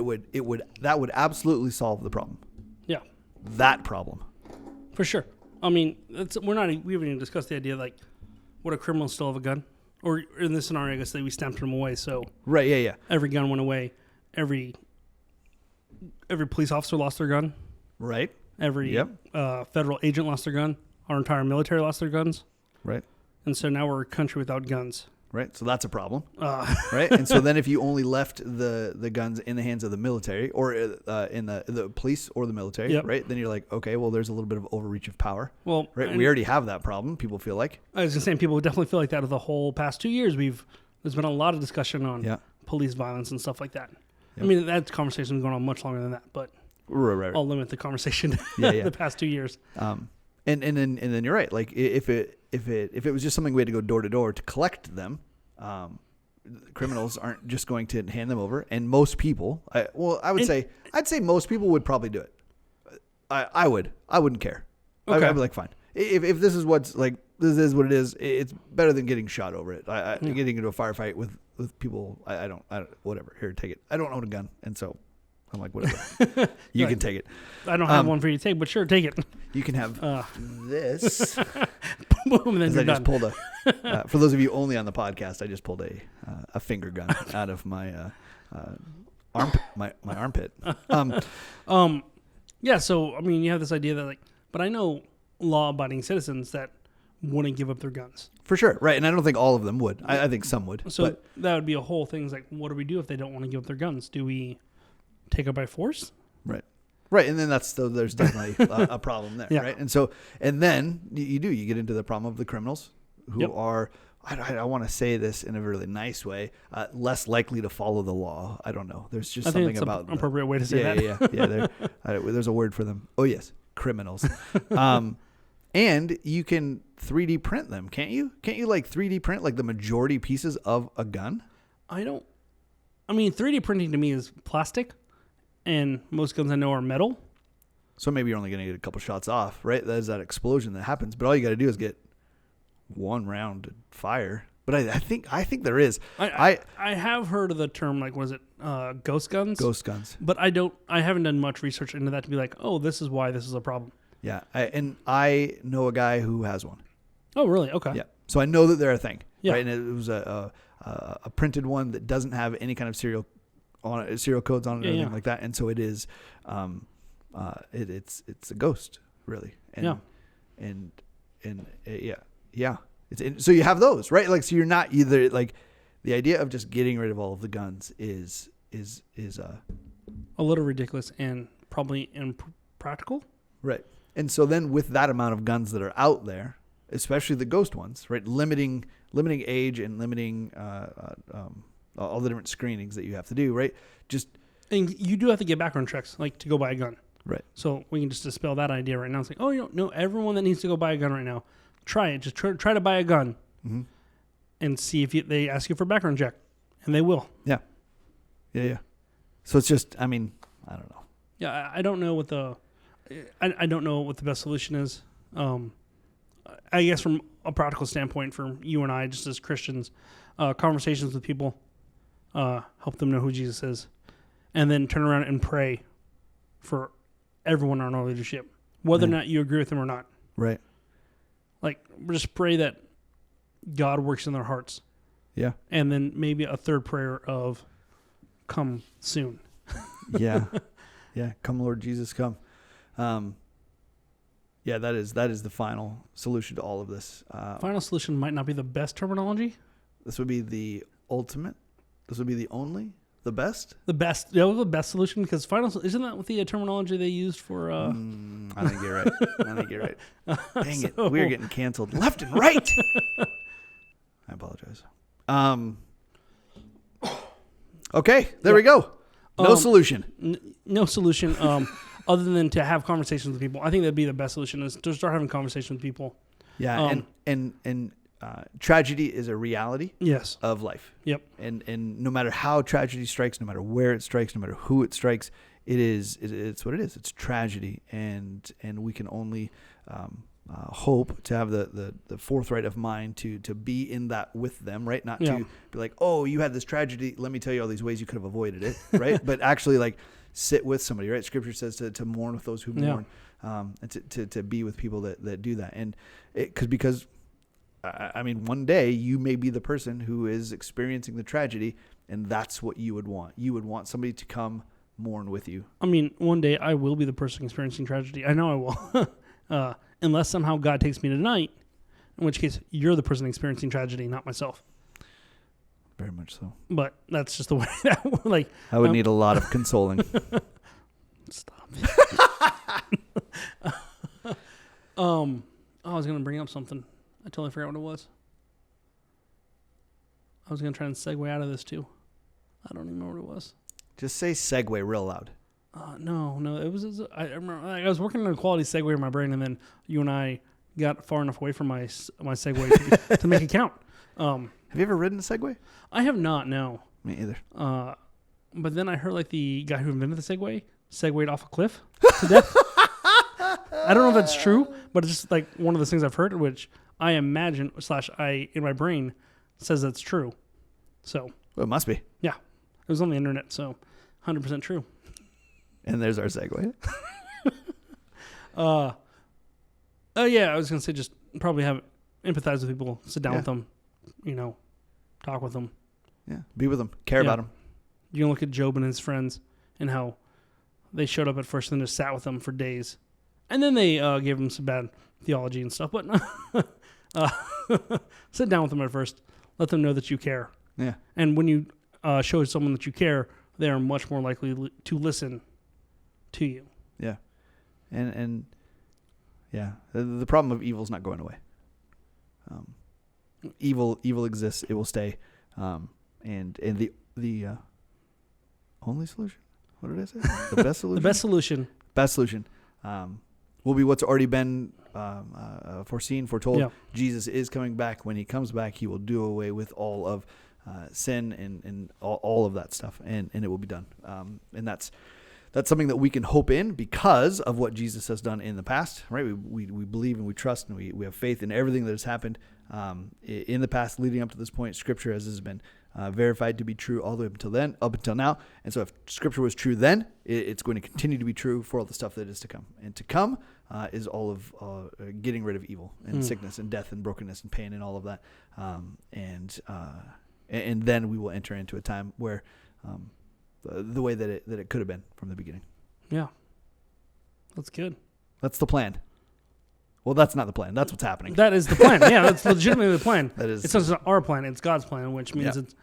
that would absolutely solve the problem. Yeah. That problem. For sure. I mean, we haven't even discussed the idea would a criminal still have a gun? Or in this scenario, I guess we stamped them away. So Right. Yeah. Yeah. every gun went away. Every police officer lost their gun. Right. Every Yep. federal agent lost their gun. Our entire military lost their guns. Right. And so now we're a country without guns. Right. So that's a problem. Right. And so then if you only left the guns in the hands of the military or in the police or the military, Yep. right, then you're like, okay, well, there's a little bit of overreach of power. Well, Right. We already have that problem, people feel like. I was just saying, people definitely feel like that of the whole past 2 years. There's been a lot of discussion on Yeah. police violence and stuff like that. Yep. I mean, that conversation's been going on much longer than that, but Right. I'll limit the conversation Yeah, yeah. the past 2 years. And then you're right. Like if it was just something we had to go door to door to collect them, criminals aren't just going to hand them over. And most people, I'd say most people would probably do it. I wouldn't care. Okay. I'd be like, fine. If this is what's like, this is what it is. It's better than getting shot over it. Getting into a firefight with people. I don't, whatever. Here, take it. I don't own a gun. And so I'm like, whatever. You can take it. I don't have one for you to take, but sure, take it. You can have this. Boom, and then As you're I just done. pulled for those of you only on the podcast, I just pulled a finger gun out of my armpit. Yeah, so I mean, you have this idea that but I know law-abiding citizens that wouldn't give up their guns. For sure, right? And I don't think all of them would. I think some would. So but that would be a whole thing. It's like, what do we do if they don't want to give up their guns? Do we take it by force? right, and then there's definitely a problem there, Yeah. right? And then you get into the problem of the criminals who Yep. are. I want to say this in a really nice way, less likely to follow the law. I don't know. There's just I think something it's about an appropriate way to say that. Yeah. There's a word for them. Oh yes, criminals. And you can 3D print them, can't you? Can't you like 3D print like the majority pieces of a gun? I mean, 3D printing to me is plastic, and most guns I know are metal. So maybe you're only going to get a couple shots off, right? There's that explosion that happens, but all you got to do is get one round of fire. But I think there is. I have heard of the term, like, was it ghost guns? Ghost guns. But I haven't done much research into that to be like, oh, this is why this is a problem. Yeah, and I know a guy who has one. Oh, really? Okay. Yeah, so I know that they're a thing. Yeah. Right, and it was a printed one that doesn't have any kind of serial codes on it or anything like that, and so it is, it's a ghost really. And, yeah. So you have those, right? Like, so you're not either like the idea of just getting rid of all of the guns is a little ridiculous and probably impractical. Right. And so then with that amount of guns that are out there, especially the ghost ones, right, limiting age and limiting all the different screenings that you have to do, right? And you do have to get background checks, like to go buy a gun. Right. So we can just dispel that idea right now. It's like, oh, no, everyone that needs to go buy a gun right now, try it. Just try to buy a gun and see if they ask you for a background check, and they will. Yeah. So it's just, I mean, I don't know. Yeah, I don't know what I don't know what the best solution is. I guess from a practical standpoint, for you and I, just as Christians, conversations with people, help them know who Jesus is, and then turn around and pray for everyone on our leadership, whether or not you agree with them or not. Right. Like, just pray that God works in their hearts. Yeah. And then maybe a third prayer of, come soon. Yeah. Yeah. Come, Lord Jesus, come. Yeah, that is the final solution to all of this. Final solution might not be the best terminology. This would be the ultimate. This would be the only, the best. The best, the best solution, because isn't that what the terminology they used for? I think you're right. Dang it, we're getting canceled left and right. I apologize. Okay, there we go. No solution. No solution. Other than to have conversations with people. I think that'd be the best solution, is to start having conversations with people. Yeah, and tragedy is a reality. Yes. Of life. Yep. And no matter how tragedy strikes, no matter where it strikes, no matter who it strikes, it's what it is. It's tragedy, and we can only hope to have the forthright of mind to be in that with them, right? Not to be like, oh, you had this tragedy, let me tell you all these ways you could have avoided it, right? But actually, like, sit with somebody, right? Scripture says to mourn with those who mourn, and to be with people that do that. And because I mean, one day you may be the person who is experiencing the tragedy, and that's what you would want. You would want somebody to come mourn with you. I mean, one day I will be the person experiencing tragedy. I know I will. Unless somehow God takes me tonight, in which case you're the person experiencing tragedy, not myself. Very much so. But that's just the way that, like... I would need a lot of consoling. Stop. I was going to bring up something. I totally forgot what it was. I was going to try and segue out of this too. I don't even know what it was. Just say segue real loud. No. It was. I remember I was working on a quality segue in my brain, and then you and I got far enough away from my segue to make it count. Have you ever ridden a Segway? I have not. No. Me either. But then I heard like the guy who invented the Segway segued off a cliff to death. I don't know if that's true, but it's just like one of those things I've heard, which I imagine / I in my brain says that's true. So. Well, it must be. Yeah, it was on the internet, so 100% true. And there's our segue. Yeah, I was gonna say just probably have empathize with people, sit down with them, talk with them. Yeah, be with them, care about them. You can look at Job and his friends and how they showed up at first and just sat with them for days, and then they gave them some bad theology and stuff. But sit down with them at first, let them know that you care. Yeah, and when you show someone that you care, they are much more likely to listen to you. Yeah, and yeah, the problem of evil is not going away. Evil exists; it will stay. And the only solution. What did I say? The best solution. The best solution. Best solution. Will be what's already been foreseen, foretold. Yeah. Jesus is coming back. When he comes back, he will do away with all of sin and all of that stuff, and it will be done. And that's something that we can hope in because of what Jesus has done in the past, right? We believe and we trust and we have faith in everything that has happened in the past leading up to this point. Scripture has been verified to be true all the way up until now. And so if Scripture was true then, it's going to continue to be true for all the stuff that is to come. And to come is all of getting rid of evil and sickness and death and brokenness and pain and all of that. And then we will enter into a time where the way that it could have been from the beginning. Yeah. That's good. That's the plan. Well, that's not the plan. That's what's happening. That is the plan. Yeah, that's legitimately the plan. That is. It's not our plan. It's God's plan, which means it's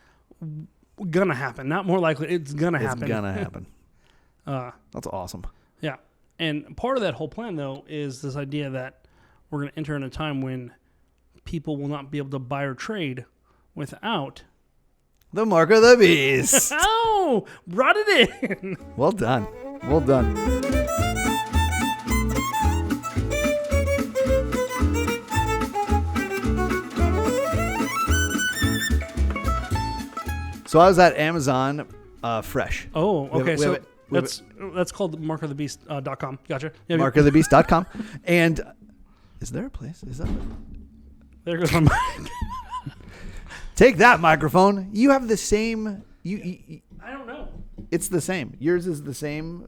going to happen. Not more likely. It's going to happen. It's going to happen. That's awesome. Yeah. And part of that whole plan, though, is this idea that we're going to enter in a time when people will not be able to buy or trade without... the mark of the beast. Oh, brought it in. Well done. Well done. So I was at Amazon Fresh. Oh, okay. That's called markofthebeast.com. Gotcha. Yeah, markofthebeast.com. And is there a place? Is that there goes my mic. Take that, microphone. You have the same. I don't know. It's the same. Yours is the same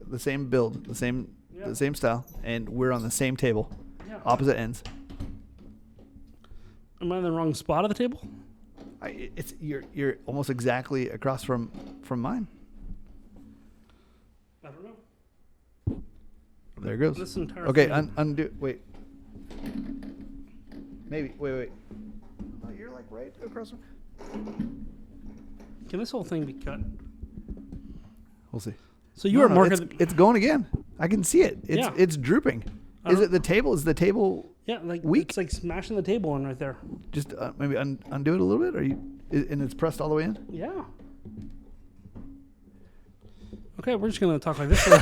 build, the same style, and we're on the same table, opposite ends. Am I in the wrong spot of the table? You're almost exactly across from mine. I don't know. There it goes. This entire okay, thing. undo. Wait. Maybe. Wait. Oh, you're like right across from. Can this whole thing be cut? We'll see. So you are it's going again. I can see it. It's drooping. Is it the table? Is the table? Yeah, like weak? It's like smashing the table in right there. Just maybe undo it a little bit. And it's pressed all the way in. Yeah. Okay, we're just gonna talk like this for the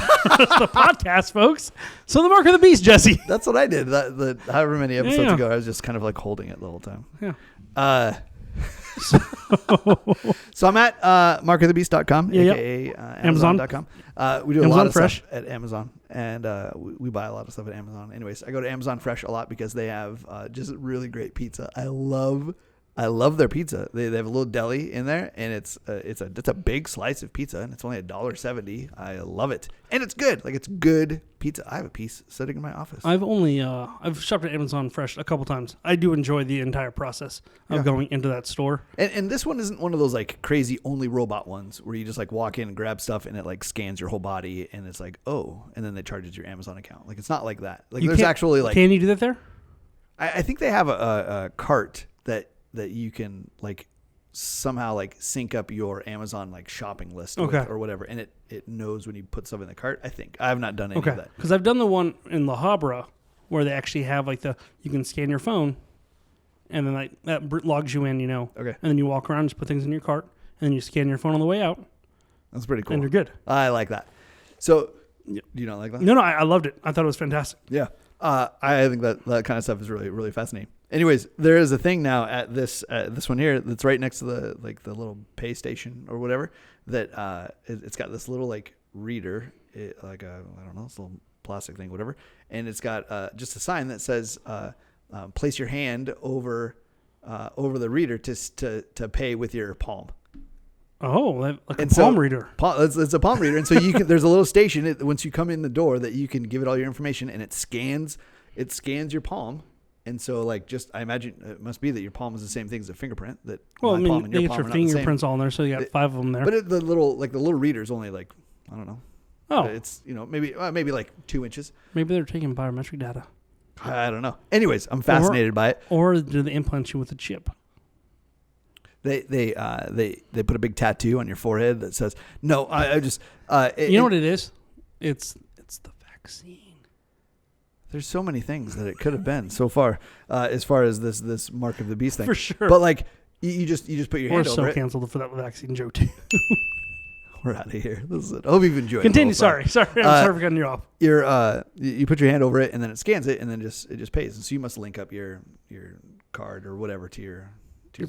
podcast, folks. So the mark of the beast, Jesse. That's what I did. However many episodes ago, I was just kind of like holding it the whole time. Yeah. So I'm at markofthebeast.com, aka Amazon.com. We do a Amazon lot of Fresh stuff at Amazon, and we buy a lot of stuff at Amazon. Anyways, I go to Amazon Fresh a lot because they have just really great pizza. I love I love their pizza. They have a little deli in there, and it's a big slice of pizza, and it's only $1.70. I love it, and it's good. Like, it's good pizza. I have a piece sitting in my office. I've shopped at Amazon Fresh a couple times. I do enjoy the entire process of going into that store. And this one isn't one of those like crazy only robot ones where you just like walk in and grab stuff and it like scans your whole body and it's like, oh, and then they charge your Amazon account. Like, it's not like that. Like, there's actually like. Can you do that there? I think they have a cart that you can like somehow like sync up your Amazon like shopping list with or whatever, and it knows when you put stuff in the cart. I think I have not done any of that because I've done the one in La Habra where they actually have like you can scan your phone, and then like that logs you in, and then you walk around, just put things in your cart, and then you scan your phone on the way out. That's pretty cool, and you're good. I like that. So, you don't like that? No, I loved it. I thought it was fantastic. Yeah, I think that kind of stuff is really, really fascinating. Anyways, there is a thing now at this one here that's right next to the little pay station or whatever that it's got this little like reader, I don't know, this little plastic thing, whatever, and it's got just a sign that says place your hand over the reader to pay with your palm. Oh, like a palm reader. It's a palm reader, and so you can. There's a little station once you come in the door that you can give it all your information, and it scans your palm. And so, like, I imagine it must be that your palm is the same thing as a fingerprint. That well, I mean, palm and they get your fingerprints all in there, so you got 5 of them there. But the little reader is only like, I don't know. Oh, it's maybe like 2 inches. Maybe they're taking biometric data. I don't know. Anyways, I'm fascinated by it. Or do they implant you with a chip? They put a big tattoo on your forehead that says no. I just you know what it is? It's the vaccine. There's so many things that it could have been so far, as far as this mark of the beast thing. For sure. But like you just put your hand over it. We're so canceled for that vaccine joke too. We're out of here. This is it. I hope you've enjoyed it. Continue. Sorry. I'm sorry for cutting you off. You put your hand over it and then it scans it and then it just pays. And so you must link up your card or whatever to your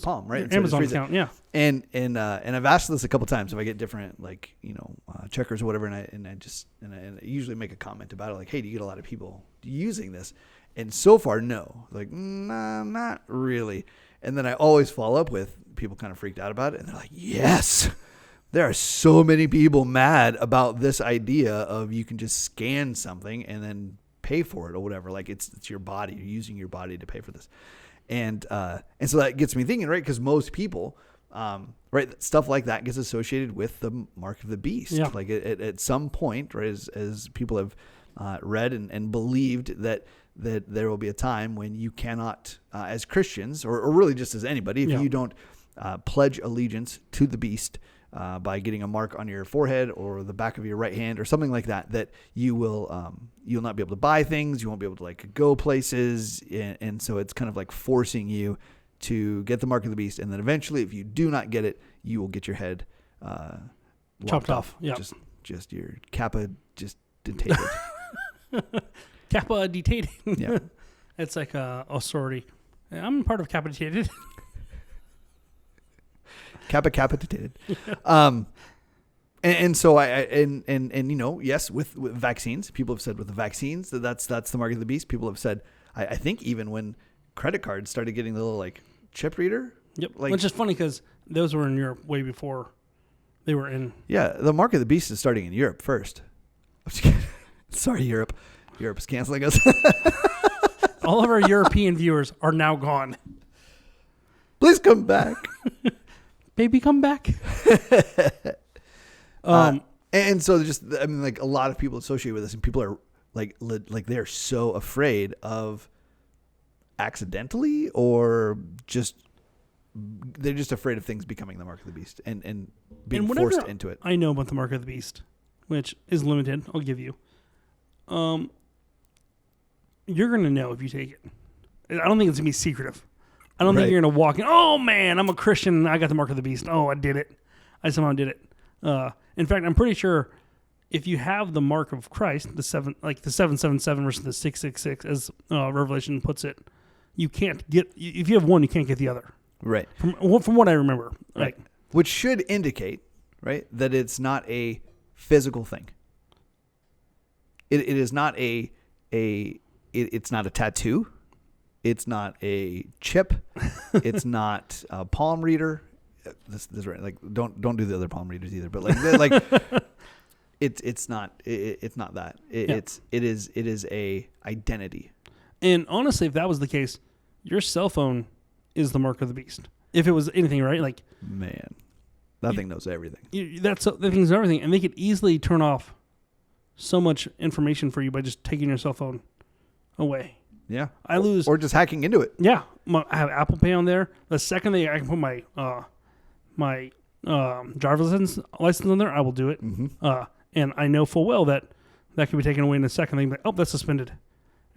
palm, right? Your Amazon account, yeah. And I've asked this a couple times if I get different checkers or whatever, and I usually make a comment about it, like, hey, do you get a lot of people using this? And so far, no. Like, nah, not really. And then I always follow up with people kind of freaked out about it, and they're like, yes. There are so many people mad about this idea of you can just scan something and then pay for it or whatever. Like it's your body. You're using your body to pay for this. And so that gets me thinking, right? Because most people, right, stuff like that gets associated with the mark of the beast. Yeah. Like at some point, right, as people have read and believed that there will be a time when you cannot, as Christians, or really just as anybody, if you don't pledge allegiance to the beast by getting a mark on your forehead or the back of your right hand or something like that, that you will you'll not be able to buy things, you won't be able to like go places, and so it's kind of like forcing you to get the mark of the beast, and then eventually, if you do not get it, you will get your head chopped off. Yeah, just your kappa just detated. Kappa detated. Yeah, it's like a sorority. I'm part of Kappa detated. Kappa detated. And so yes, with vaccines, people have said with the vaccines that's the mark of the beast. People have said, I think even when credit cards started getting the little like chip reader. Yep. Which is funny because those were in Europe way before they were in. Yeah, the mark of the beast is starting in Europe first. I'm just kidding. Sorry, Europe. Europe's canceling us. All of our European viewers are now gone. Please come back. Baby, come back. And so like a lot of people associate with this, and people are like they're so afraid of accidentally or they're just afraid of things becoming the mark of the beast and being forced into it. I know about the mark of the beast, which is limited. I'll give you. You're going to know if you take it. I don't think it's going to be secretive. I don't think you're going to walk in, oh man, I'm a Christian and I got the mark of the beast. Oh, I did it. I somehow did it. In fact, I'm pretty sure if you have the mark of Christ, the 777 versus the 666, as Revelation puts it, you can't get, if you have one, you can't get the other. Right. From what I remember. Right. Which should indicate, right, that it's not a physical thing. It is not it's not a tattoo. It's not a chip. It's not a palm reader. This is right. Like don't do the other palm readers either. But it's not that. It is a identity. And honestly, if that was the case, your cell phone is the mark of the beast. If it was anything, right? Like, man, that thing knows everything. That thing knows everything, and they could easily turn off so much information for you by just taking your cell phone away. Yeah, I lose, or just hacking into it. Yeah, I have Apple Pay on there. The second that I can put my driver's license on there, I will do it. Mm-hmm. And I know full well that can be taken away in a second. They'll be like, oh, that's suspended,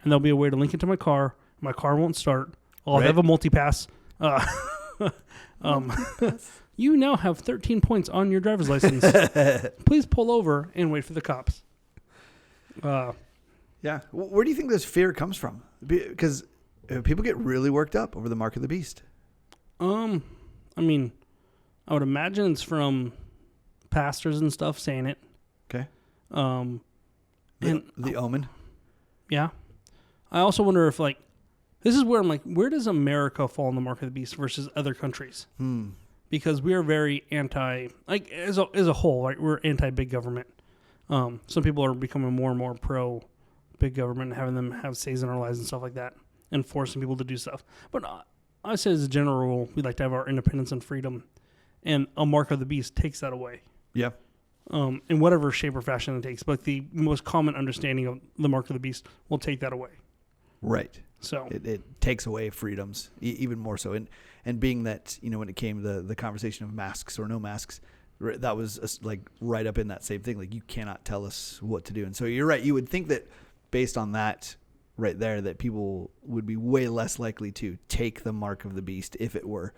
and there'll be a way to link it to my car. My car won't start. I'll have a multi-pass. You now have 13 points on your driver's license. Please pull over and wait for the cops. Yeah. Where do you think this fear comes from? Because people get really worked up over the mark of the beast. I mean, I would imagine it's from pastors and stuff saying it. Okay. The omen. Yeah. I also wonder if this is where I'm like, where does America fall in the mark of the beast versus other countries? Because we are very anti, as a whole, right? We're anti big government. Some people are becoming more and more pro big government, having them have says in our lives and stuff like that, and forcing people to do stuff. But I say as a general rule, we like to have our independence and freedom, and a mark of the beast takes that away. Yeah. In whatever shape or fashion it takes, but the most common understanding of the mark of the beast will take that away. Right. So it takes away freedoms even more so. And being that, when it came to the conversation of masks or no masks, that was right up in that same thing. Like, you cannot tell us what to do. And so you're right. You would think that based on that right there, that people would be way less likely to take the mark of the beast if it were,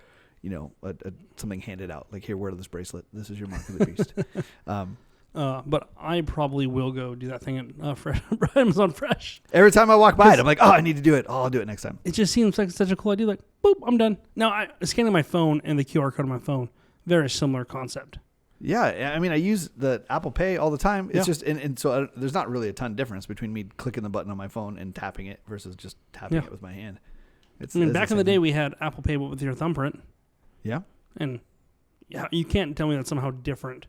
something handed out. Like, here, wear this bracelet. This is your mark of the beast. But I probably will go do that thing at Amazon Fresh. Every time I walk by it, I'm like, oh, I need to do it. Oh, I'll do it next time. It just seems like such a cool idea. Like, boop, I'm done. Now, I scanning my phone and the QR code on my phone, very similar concept. Yeah, I mean, I use the Apple Pay all the time. It's just, and so there's not really a ton of difference between me clicking the button on my phone and tapping it versus just tapping it with my hand. Back in the day, we had Apple Pay with your thumbprint. Yeah. And you can't tell me that's somehow different.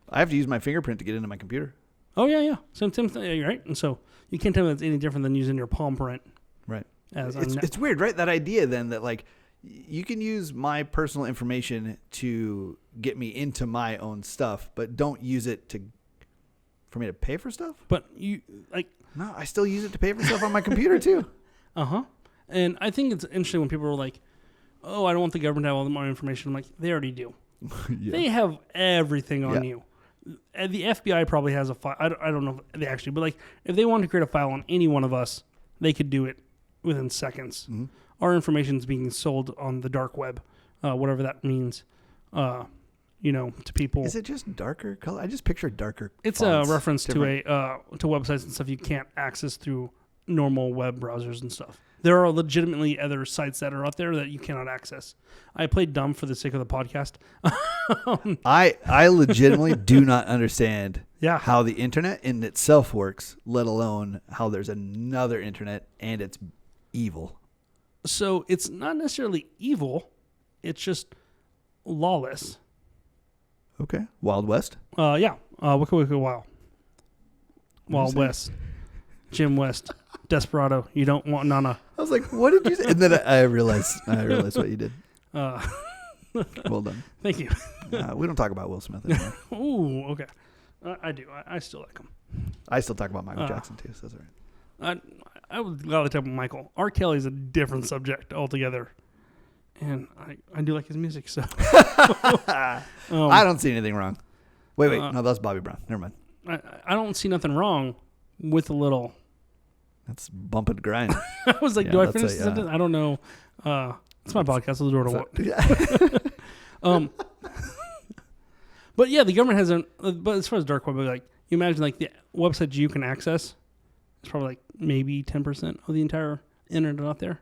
I have to use my fingerprint to get into my computer. Oh, yeah. Same thing, right? And so you can't tell me that's any different than using your palm print. Right. It's weird, right? That idea then that you can use my personal information to get me into my own stuff, but don't use it for me to pay for stuff. But no, I still use it to pay for stuff on my computer too. And I think it's interesting when people are like, "Oh, I don't want the government to have all my information." I'm like, they already do. Yeah. They have everything on you. And the FBI probably has a file. I don't know if they actually, but if they wanted to create a file on any one of us, they could do it within seconds. Mm-hmm. Our information is being sold on the dark web, whatever that means, to people. Is it just darker color? I just picture darker. It's fonts. A reference to websites and stuff you can't access through normal web browsers and stuff. There are legitimately other sites that are out there that you cannot access. I played dumb for the sake of the podcast. I legitimately do not understand Yeah. how the internet in itself works, let alone how there's another internet and it's evil. So it's not necessarily evil. It's just lawless. Okay. Wild West? Yeah. Wicca Wicca Wild. Wild West. Jim West. Desperado. You don't want Nana. I was like, what did you say? And then I realized what you did. Well done. Thank you. We don't talk about Will Smith anymore. Ooh, okay. I do. I still like him. I still talk about Michael Jackson too, so that's all right. I would gladly talk about Michael. R. Kelly's a different subject altogether. And I do like his music, so. I don't see anything wrong. Wait. No, that's Bobby Brown. Never mind. I don't see nothing wrong with a little. That's bump and grind. I was like, do I finish the sentence? I don't know. It's my podcast. I'll do it what. But yeah, the government hasn't. But as far as dark web, you imagine the websites you can access, it's probably maybe 10% of the entire internet out there,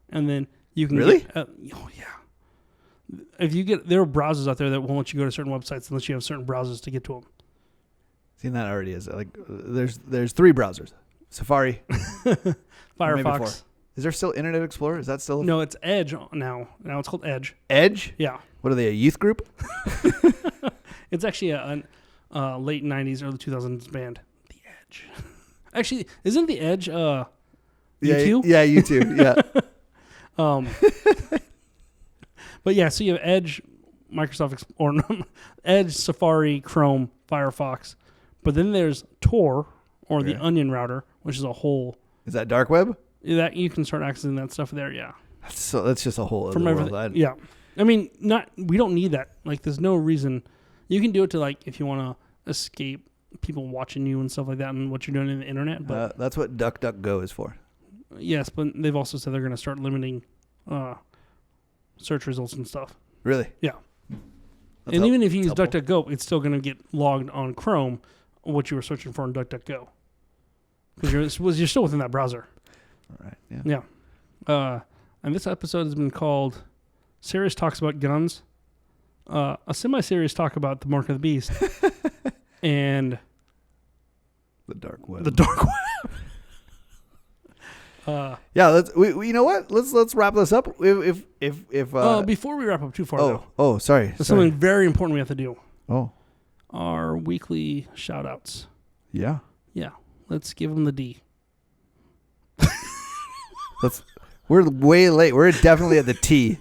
and then you can really. Oh yeah. If you there are browsers out there that won't let you go to certain websites unless you have certain browsers to get to them. See, that already is there's 3 browsers: Safari, Firefox. Is there still Internet Explorer? Is that still? No, it's Edge now. Now it's called Edge. Edge? Yeah. What are they? A youth group? It's actually a late 90s, early 2000s band. The Edge. Actually, isn't the Edge U2? Yeah, U2. Yeah. But yeah, so you have Edge, Edge, Safari, Chrome, Firefox. But then there's Tor, or the Onion router, which is a whole... Is that dark web? That you can start accessing that stuff there, yeah. So that's just a whole other From world. everything. Yeah. I mean, we don't need that. Like, there's no reason. You can do it to, like, if you want to escape people watching you and stuff like that and what you're doing in the internet. But that's what DuckDuckGo is for. Yes, but they've also said they're going to start limiting search results and stuff. Really? Yeah. And even if you use DuckDuckGo, it's still going to get logged on Chrome what you were searching for in DuckDuckGo. Because you're still within that browser. All right. Yeah. Yeah. And this episode has been called Serious Talks About Guns, a semi-serious talk about the Mark of the Beast, and the dark web. The dark web. Yeah, we you know what? Let's wrap this up. If before we wrap up too far, sorry. There's something very important we have to do. Oh. Our weekly shout-outs. Yeah. Yeah. Let's give them the D. We're way late. We're definitely at the T.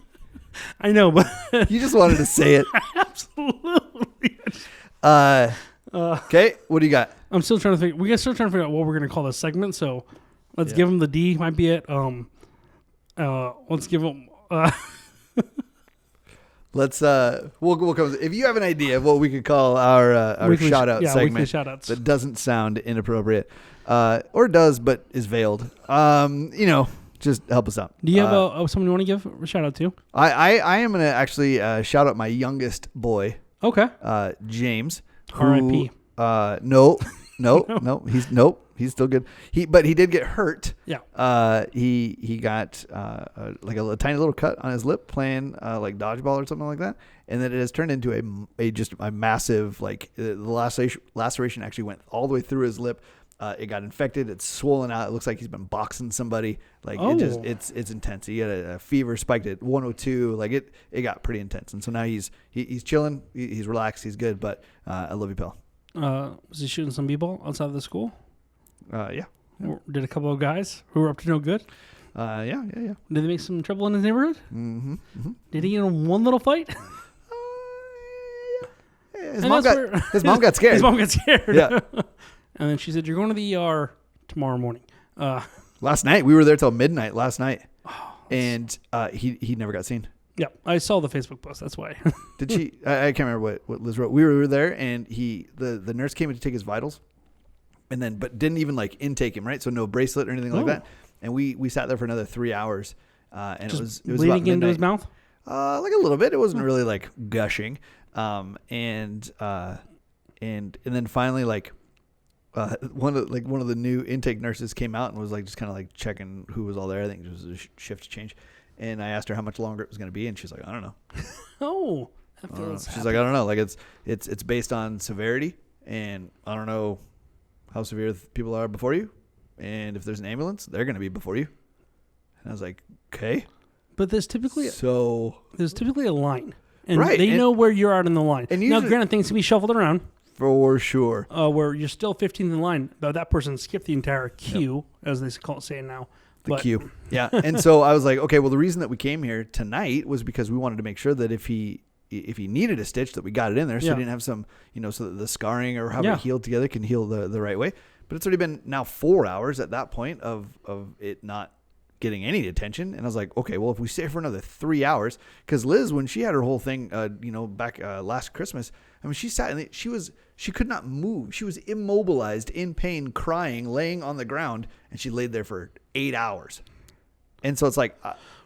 I know, but you just wanted to say it. Absolutely. Okay, what do you got? I'm still trying to figure. We're still trying to figure out what we're going to call this segment. So let's give them the D. Might be it. Let's give them. Let's we'll come. If you have an idea of what we could call our weekly, shout out segment shout-outs. that doesn't sound inappropriate, or does but is veiled, just help us out. Do you have someone you want to give a shout out to? I am gonna actually shout out my youngest boy. Okay. James. R.I.P. No, he's still good. But he did get hurt. Yeah. He got like a tiny little cut on his lip playing like dodgeball or something like that, and then it has turned into a massive the laceration actually went all the way through his lip. It got infected. It's swollen out. It looks like he's been boxing somebody. It's intense. He had a fever spiked at 102. It got pretty intense. And so now he's chilling. He's relaxed. He's good. But I love you, pal. Was he shooting some b-ball outside of the school? Yeah. Did a couple of guys who were up to no good? Yeah. Did they make some trouble in his neighborhood? Mm-hmm. Mm-hmm. Did he get in one little fight? Yeah. His mom got scared. His mom got scared. Yeah. And then she said, "You're going to the ER tomorrow morning." Last night we were there till midnight last night, and he never got seen. Yeah, I saw the Facebook post. That's why. Did she? I can't remember what Liz wrote. We were there, and the nurse came in to take his vitals, and then but didn't even intake him, right? So no bracelet or anything like that. And we sat there for another 3 hours, and it was bleeding about midnight. into his mouth. Like a little bit. It wasn't really gushing, and then finally one of the new intake nurses came out and was just kind of checking who was all there. I think it was a shift change, and I asked her how much longer it was going to be, and she's like, "I don't know." Oh, she's like, "I don't know. It's based on severity, and I don't know how severe people are before you, and if there's an ambulance, they're going to be before you." And I was like, "Okay." But there's typically a line, and right, they know where you're at in the line. And now, granted, things can be shuffled around. For sure. Where you're still 15th in line, but that person skipped the entire queue, as they say now. The queue. Yeah. And so I was like, okay, well, the reason that we came here tonight was because we wanted to make sure that if he needed a stitch, that we got it in there, so he didn't have some, so that the scarring or how it healed together can heal the right way. But it's already been now 4 hours at that point of it not getting any attention. And I was like, okay, well, if we stay for another 3 hours, because Liz, when she had her whole thing, back last Christmas, I mean, she sat and she could not move. She was immobilized, in pain, crying, laying on the ground, and she laid there for 8 hours. And so it's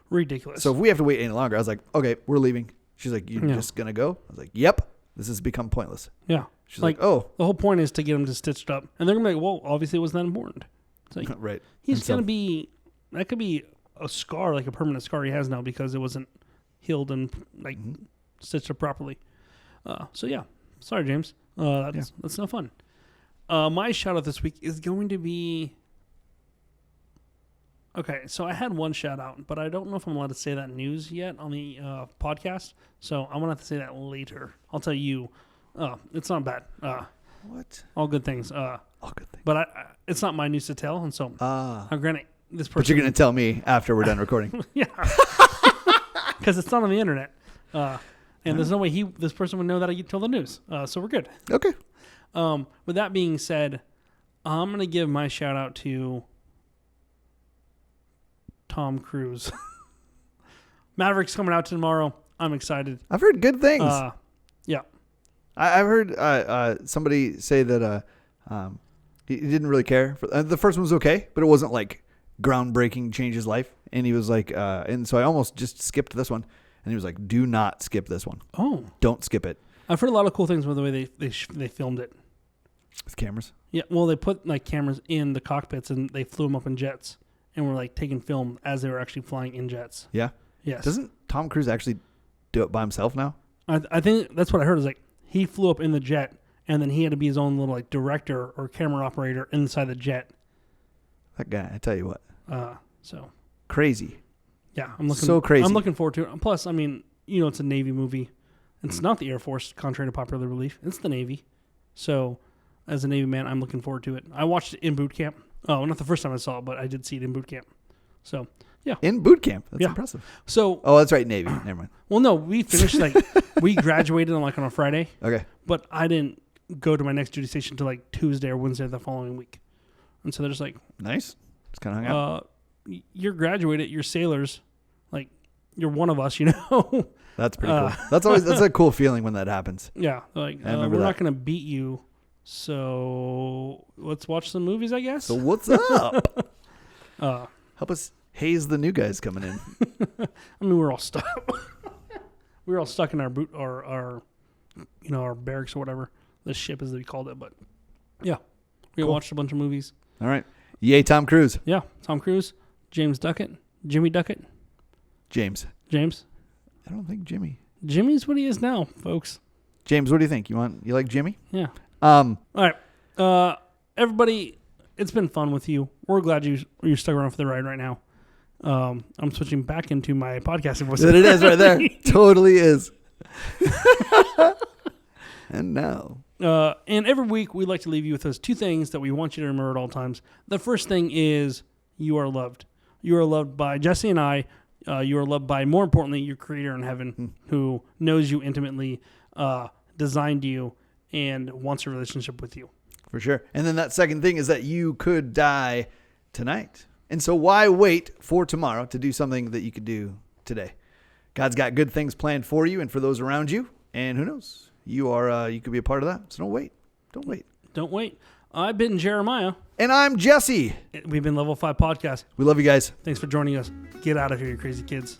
ridiculous. So if we have to wait any longer, I was like, okay, we're leaving. She's like, you're just gonna go? I was like, yep. This has become pointless. Yeah. She's like, oh. The whole point is to get him to stitched up, and they're gonna be like, well, obviously it wasn't that important. It's like, right. He's gonna be. That could be a scar, like a permanent scar he has now because it wasn't healed and stitched up properly. So yeah, sorry, James. That's no fun. My shout out this week is going to be Okay, so I had one shout out, but I don't know if I'm allowed to say that news yet on the podcast. So I'm gonna have to say that later. I'll tell you. It's not bad. What? All good things. All good things. But it's not my news to tell, and so granted, this person. But you're gonna tell me after we're done recording. Yeah, because it's not on the internet, and there's no way this person would know that I tell the news. So we're good. Okay. With that being said, I'm gonna give my shout out to Tom Cruise. Maverick's coming out tomorrow. I'm excited. I've heard good things. Yeah. I've heard somebody say that he didn't really care. The first one was okay, but it wasn't like groundbreaking, change his life. And he was like, and so I almost just skipped this one. And he was like, do not skip this one. Oh. Don't skip it. I've heard a lot of cool things with the way they filmed it. With cameras? Yeah, well, they put like cameras in the cockpits and they flew them up in jets. And were like taking film as they were actually flying in jets. Yeah? Yes. Doesn't Tom Cruise actually do it by himself now? I think that's what I heard is like he flew up in the jet and then he had to be his own little like director or camera operator inside the jet. That guy, I tell you what. So crazy. Yeah, I'm looking so crazy. I'm looking forward to it. Plus, I mean, it's a Navy movie. It's not the Air Force, contrary to popular belief. It's the Navy. So, as a Navy man, I'm looking forward to it. I watched it in boot camp. Oh, not the first time I saw it, but I did see it in boot camp. So, yeah. In boot camp? That's impressive. So. Oh, that's right, Navy. Never mind. Well, no, we finished we graduated on a Friday. Okay. But I didn't go to my next duty station until Tuesday or Wednesday of the following week. And so they're just like. Nice. Just kind of hung out. You're graduated. You're sailors. You're one of us, That's pretty cool. That's a cool feeling when that happens. Yeah. We're not going to beat you. So let's watch some movies, I guess. So what's up? Help us haze the new guys coming in. I mean, we're all stuck. We were all stuck in our our barracks or whatever the ship is that we called it. But yeah, we watched a bunch of movies. All right, yay, Tom Cruise. Yeah, Tom Cruise, James Duckett, Jimmy Duckett, James. I don't think Jimmy. Jimmy's what he is now, folks. James, what do you think? You like Jimmy? Yeah. All right. Everybody, it's been fun with you. We're glad you're stuck around for the ride right now. I'm switching back into my podcasting voice. It is right there. Totally is. And now. And every week we like to leave you with those two things that we want you to remember at all times. The first thing is you are loved. You are loved by Jesse and I. You are loved by, more importantly, your Creator in heaven, who knows you intimately, designed you, and wants a relationship with you. For sure. And then that second thing is that you could die tonight. And so why wait for tomorrow to do something that you could do today? God's got good things planned for you and for those around you. And who knows? You could be a part of that. So don't wait. Don't wait. Don't wait. I've been Jeremiah. And I'm Jesse. We've been Level 5 Podcast. We love you guys. Thanks for joining us. Get out of here, you crazy kids.